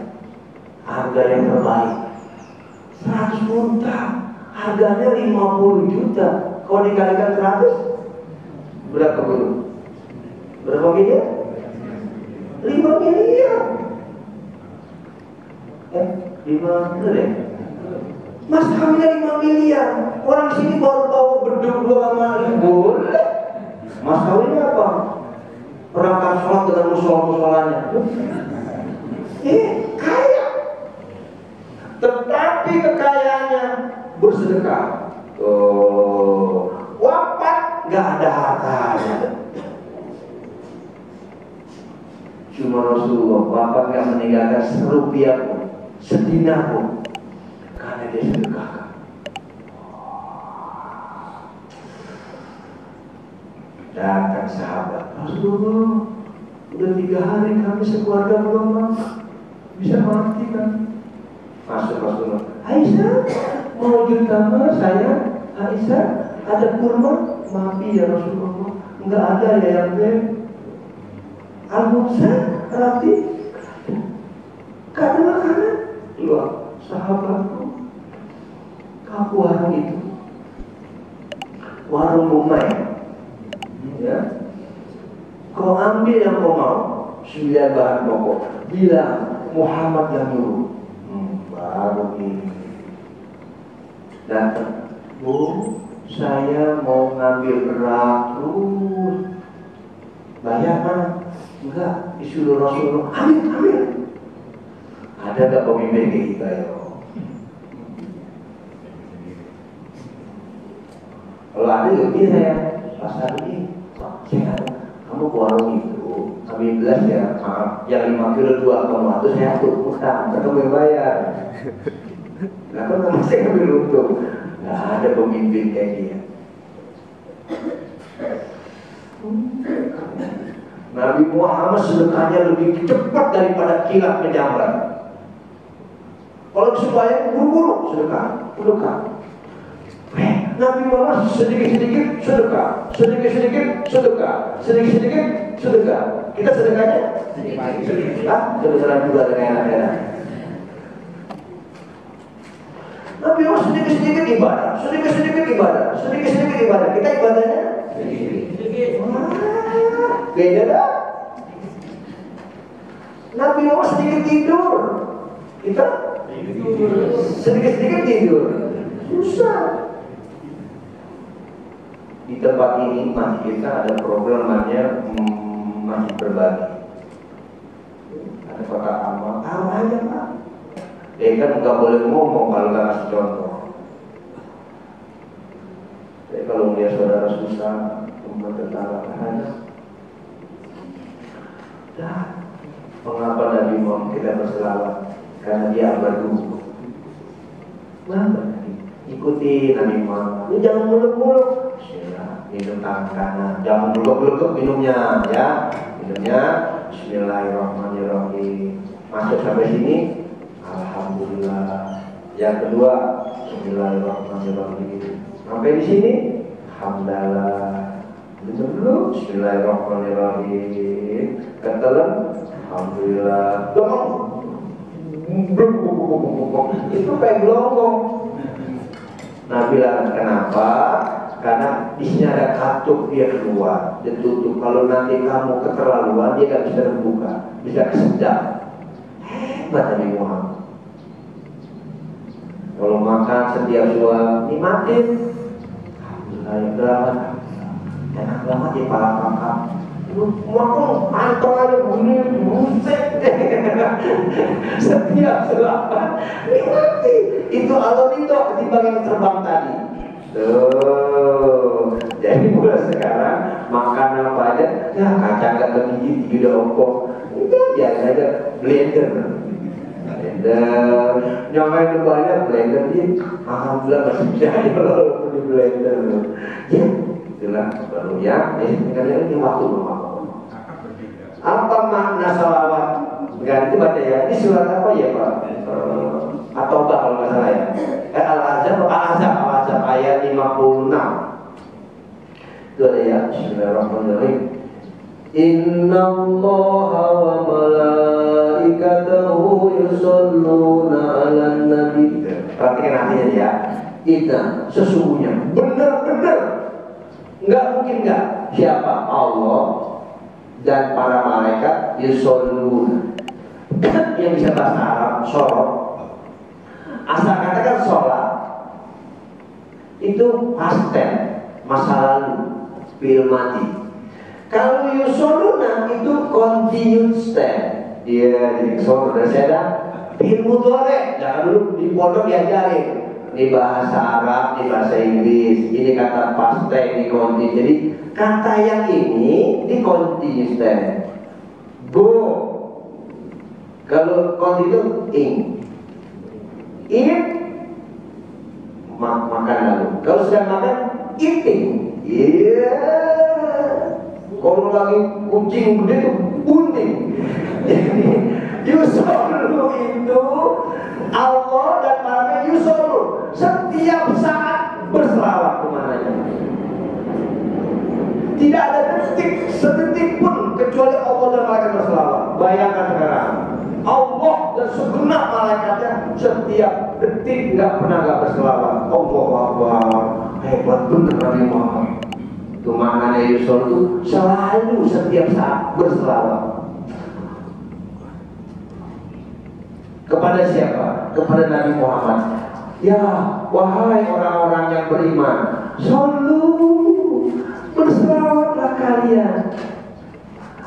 harga yang terbaik 100 unta, harganya 50 juta. Kalau dikalikan 100, berapa dulu? Berapa miliar? 5 miliar. 5 miliar. Mas kawinnya 5 miliar. Orang sini baru bawa berdua sama ibu. Mas kawinnya apa? Perangkat sholat dengan musola-musolanya. Kaya. Tetapi kekayaannya bersedekah. Wafat gak ada hartanya. Cuma Rasulullah wafat gak meninggalkan serupiah pun, sedinar pun, karena dia sedekahkan. Datang sahabat, Rasulullah, Udah 3 hari kami sekeluarga belum makan. Bisa mati kan? Masuk Rasulullah. Aisyah, mau wujud kamar saya. Aisyah, ada kurma? Mati ya Rasulullah. Enggak ada ya yang lain. Al-Musa, roti, gak ada makanan. Loh, sahabatku, ke warung itu, warung Umay, ya. Kau ambil yang kau mau, 9 bahan pokok. Bilang Muhammad yang nyuruh. Baru ini datang, Bu, saya mau ngambil beras. Bayar mana? Enggak, disuruh Rasulullah. Ambil. Ada gak pemimpin kita ya? Kalau ada ya ini saya pasar ini. Saya kamu ke warung itu ambil belas ya, maaf, yang 5 kilo 2,1 saya tuh utang, kamu bayar. Nah kan kamu saya ambil untung. Nggak ada pemimpin kayak dia. Nabi Muhammad sedekahnya lebih cepat daripada kilat menyambar. Kalau supaya buru-buru sedekah. Nabi Muhammad sedikit-sedikit sedekah, sedikit-sedikit sedekah, sedikit-sedikit sedekah. Kita sedekahnya sedikit-sedikit. Sedekah juga dengan enak-enak. Nabi Muhammad sedikit-sedikit ibadah, sedikit-sedikit ibadah, sedikit-sedikit ibadah. Kita ibadahnya sedikit. Beda dah. Nabi Muhammad sedikit tidur, kita sedikit-sedikit tidur. Susah. Di tempat ini masjid kita ada program namanya masjid berbagi. Ada kotak amal, tahu aja Pak. Kan nggak boleh ngomong kalau nggak kasih contoh. Jadi kalau melihat saudara susah, umat tetangga hanya. Nah, mengapa Nabi Muhammad kita berselawat? Karena dia berdua. Mengapa? Ikuti Nabi Muhammad. Ini jangan muluk-muluk. Minum tangan kanan. Jangan muluk-muluk minumnya, ya. Minumnya. Bismillahirrahmanirrahim. Masuk sampai sini. Alhamdulillah. Yang kedua, Bismillahirrahmanirrahim. Sampai di sini, Alhamdulillah. Minum dulu, Bismillahirrahmanirrahim. Ketelan, Alhamdulillah. Itu kayak gelonggong. Nabi bilang kenapa? Karena di sini ada katup dia keluar, dia tutup. Kalau nanti kamu keterlaluan, dia nggak bisa terbuka, bisa kesedap. Hebat Nabi Muhammad. Kalau makan setiap suam nikmatin. Alhamdulillah, enak banget ya para kakak. Makan pantau aja bunyi musik. Setiap selapan nikmati. Itu Allah itu ketimbang yang terbang tadi. Tuh, jadi mulai sekarang makan apa aja, ya kacang gak ke gigi, udah ompong, itu biasa aja blender, nyamain banyak blender ini, alhamdulillah masih bisa kalau di blender, ya, itulah baru ya, kalian ini waktu belum. Apa makna salawat? Ganti baca ya, ini surat apa ya Pak? Atau kalau nggak salah ya, Al-Ahzab ayat 56. Itu ada ya, Bismillahirrahmanirrahim. Innallaha wa malaikatahu yusholluna 'alan nabi. Perhatikan artinya ya. Inna, sesungguhnya, benar-benar, nggak mungkin nggak. Siapa? Allah dan para malaikat yusholluna. Yang bisa bahasa Arab, sorot. Asal katakan sholat itu past tense, masa lalu, fi'il mati. Kalau yusholluna itu continuous tense. Dia jadi sholat dan saya fi'il mudhari'. Jangan dulu di pondok diajarin. Ini bahasa Arab, ini bahasa Inggris. Ini kata past tense, ini continuous. Jadi kata yang ini di continuous tense. Go. Kalau continuous ing. Eat, makan lalu. Kalau sedang makan, eating. Iya. Kalau lagi kucing gede tuh bunting. itu Allah dan malaikat yusollu setiap saat berselawat kemananya. Tidak ada detik, sedetik pun kecuali Allah dan malaikat berselawat. Bayangkan sekarang, Allah dan segenap malaikatnya setiap detik nggak berselawat. Allahu Akbar, hebat bener Nabi Muhammad. Itu maknanya yusollu itu selalu setiap saat berselawat. Kepada siapa? Kepada Nabi Muhammad. Ya, wahai orang-orang yang beriman, shollu, berselawatlah kalian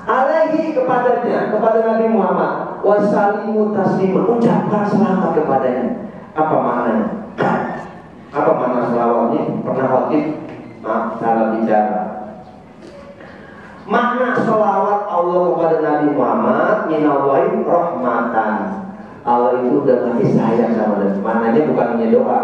alaihi, kepadanya, kepada Nabi Muhammad, wasalimu taslima, ucapkan selamat kepadanya. Apa maknanya? Apa makna selawat ini? Pernah khotib? Maaf, salah bicara. Makna selawat Allah kepada Nabi Muhammad, minallahi rahmatan. Allah itu udah ngasih sayang sama dia. Maknanya bukan hanya doa.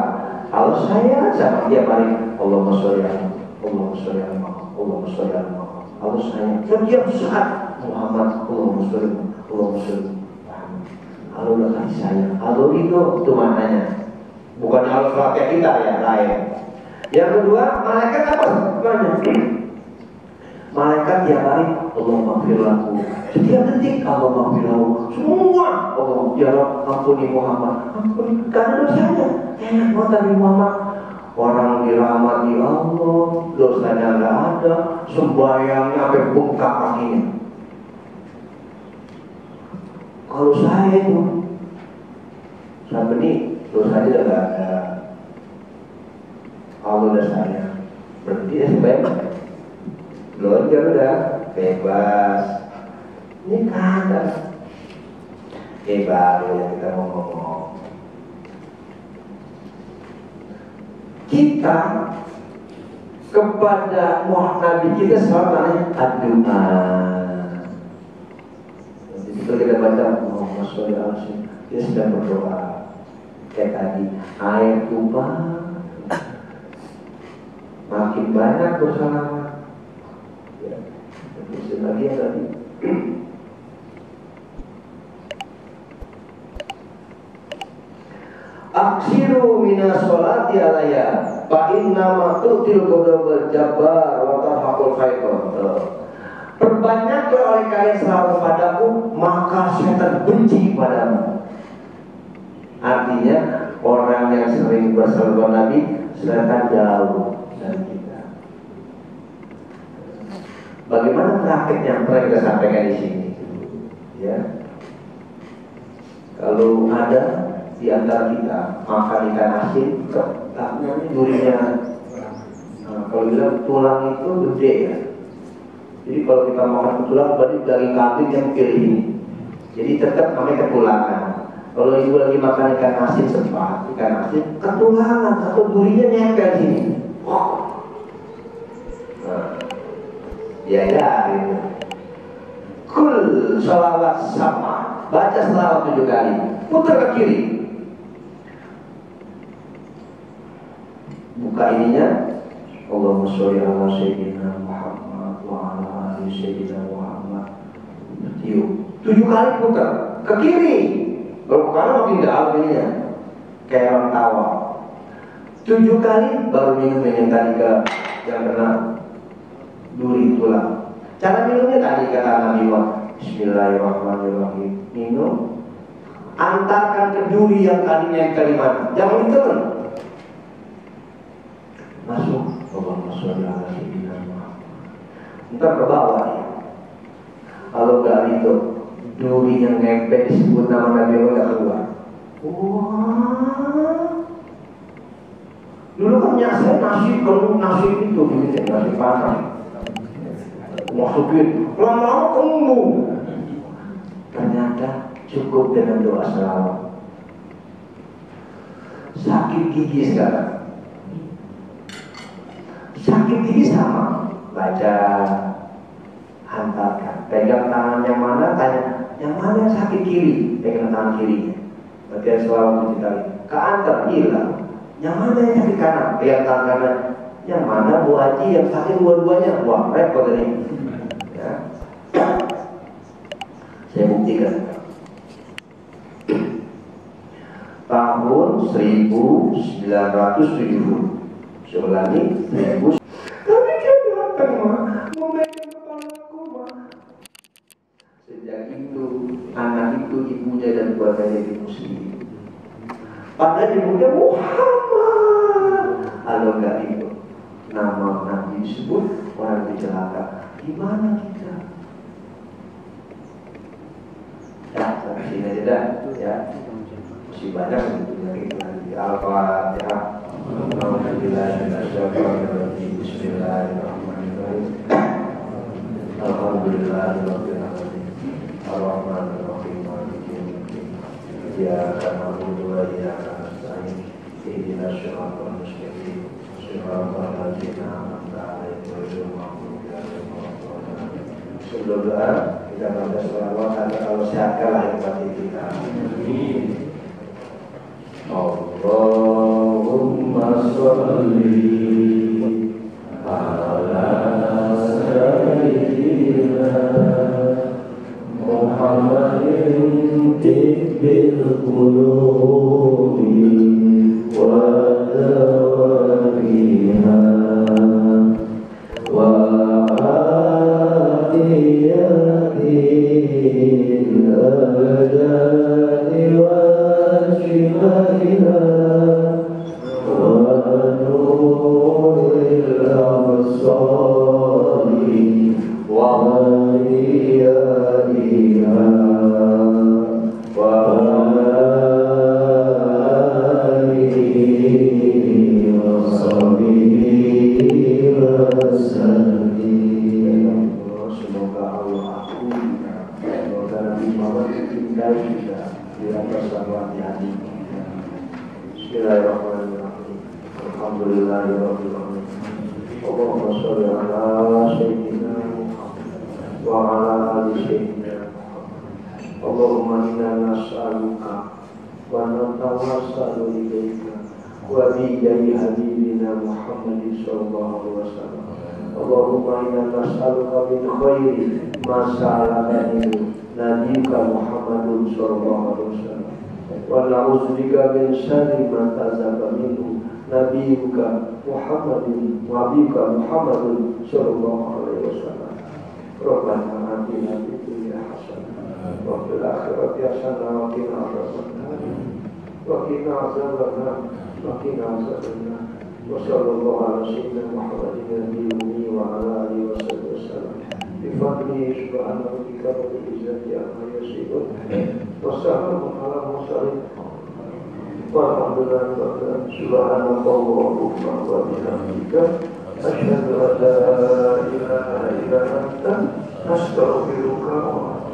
Allah sayang sama dia, mari Allahumma sholli alaihi, Allahumma sholli alaihi, Allahumma sholli alaihi. Allah sayang setiap saat Muhammad, Allahumma sholli, Allahumma sholli. Allah udah kasih sayang. Allah itu maknanya. Bukan Allah selawat kita ya, lain. Yang kedua, malaikat apa maknanya? Malaikat tiap hari Allah maghfir lahu. Setiap detik Allah maghfir lahu. Semua Allah, ya Rabb, ampuni Muhammad, ampuni karena dosanya. Enak banget Nabi Muhammad. Orang dirahmati Allah, dosanya nggak ada, sembahyangnya sampai bengkak kakinya. Kalau saya itu saat ini dosanya udah nggak ada, Allah udah sayang, berarti ya sembahyang lonjar udah bebas. Ini kadang baru yang kita ngomong. Kita kepada Nabi kita selalu aduna. Itu kita baca Muhammad SAW, dia sedang berdoa. Kayak tadi air tumpah, makin banyak bersalawat. Ya, sebagian tadi. Aksiru minas sholati alaya fa inna ma tutil qadabal jabbar wa tarhaqul khaiton. Perbanyaklah oleh kalian selawat padaku, maka setan benci padamu. Artinya orang yang sering berselawat Nabi, setan jauh dari kita. Bagaimana praktek yang pernah kita sampaikan di sini? Ya, kalau ada di antara kita makan ikan asin, namanya durinya. Nah, kalau bilang tulang itu gede ya. Jadi kalau kita makan tulang, berarti daging kambing yang kiri ini. Jadi tetap namanya ketulangan. Kalau ibu lagi makan ikan asin sempat, ikan asin ketulangan atau durinya nempel sini. Wow. Nah, ya gitu. Kul sholawat sama, baca selawat 7 kali, putar ke kiri. Buka ininya, Allahumma sholli ala sayyidina Muhammad wa ala ali sayyidina Muhammad. Tiup 7 kali putar ke kiri. Kalau ke kanan makin dalam ininya, kayak orang tawa. 7 kali baru minum yang tadi ke yang kena duri tulang. Cara minumnya tadi kata Nabi Muhammad, Bismillahirrahmanirrahim. Minum, antarkan ke duri yang tadinya kalimat, jangan ditelan. Masuk, Allahumma sholli ala sayyidina Muhammad. Ntar ke bawah ya. Kalau gak itu duri yang nempel disebut nama Nabi Muhammad keluar. Wah. Dulu kan nyasar nasi, kalau nasi itu gitu, nasi panas. Masukin, lama-lama kamu. Ternyata cukup dengan doa selawat. Sakit gigi sekarang. Sakit gigi sama, baca, hantarkan, pegang tangan yang mana, tanya yang mana yang sakit kiri, pegang tangan kirinya. Berarti ada selawat 7 kali. Keantar, hilang. Yang mana yang sakit kanan, pegang tangan kanan. Yang mana Bu Haji yang sakit dua-duanya? Wah, repot ini. Ya. Saya buktikan. tahun 1970. Saya ulangi, 1000. Tapi dia datang, Ma, mau megang kepalaku, Ma. Sejak itu, anak itu ibunya dan keluarganya jadi muslim. Padahal ibunya Muhammad. Kalau nggak itu, nama Nabi disebut, orang dicelaka. Gimana kita? Ya, sampai sini aja dah. Ya, masih banyak sebetulnya itu nanti. Al-Fatihah. Alhamdulillahirrahmanirrahim. Bismillahirrahmanirrahim. Alhamdulillahirrahmanirrahim. Ar-Rahmanirrahim. Maliki yaumiddin. Iyyaka na'budu wa iyyaka nasta'in. Ihdinas siratal mustaqim. Siratal ladzina an'amta 'alaihim ghairil maghdubi 'alaihim waladdallin. Sebelum doa kita baca sholawat agar Allah sehatkanlah yang batin kita. Amin. Allahumma sholli ala sayyidina Muhammadin tibbil qulubi wa dawabiha wa adiyatil abdani wa shifaiha wa nuril absari wa adiyatiha wa alihi wa sahbihi wa sallim. Semoga Allah akunkan, semoga Nabi Muhammad tinggal kita di atas salawat hati. Bismillahirrahmanirrahim. Alhamdulillahirabbil alamin. Allahumma sholli ala sayyidina Muhammad wa ala ali sayyidina Muhammad. Allahumma inna nas'aluka wa natawassalu ilaika wa bi jahi habibina Muhammadin sallallahu alaihi wasallam. Allahumma inna nas'aluka min khairi ma sa'alaka minhu nabiyuka Muhammadun sallallahu alaihi wasallam wa na'udzubika min syarri ma tazaba minhu nabiyuka Muhammadun sallallahu alaihi wasallam. Rabbana atina fid dunya hasanah wa fil akhirati hasanah wa qina adzabannar wa qina adzabannar wa qina adzabannar. Wa sallallahu ala sayyidina Muhammadin nabiyyi wa ala alihi wa sallam. Bi fadlihi subhana rabbika rabbil izzati amma yasifun. Wassalamu ala mursalin. Walhamdulillahi rabbil alamin. Subhanallahumma wa bihamdika asyhadu an la ilaha illa anta astaghfiruka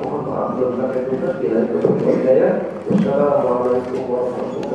wa atubu ilaik. Wassalamualaikum warahmatullahi wabarakatuh.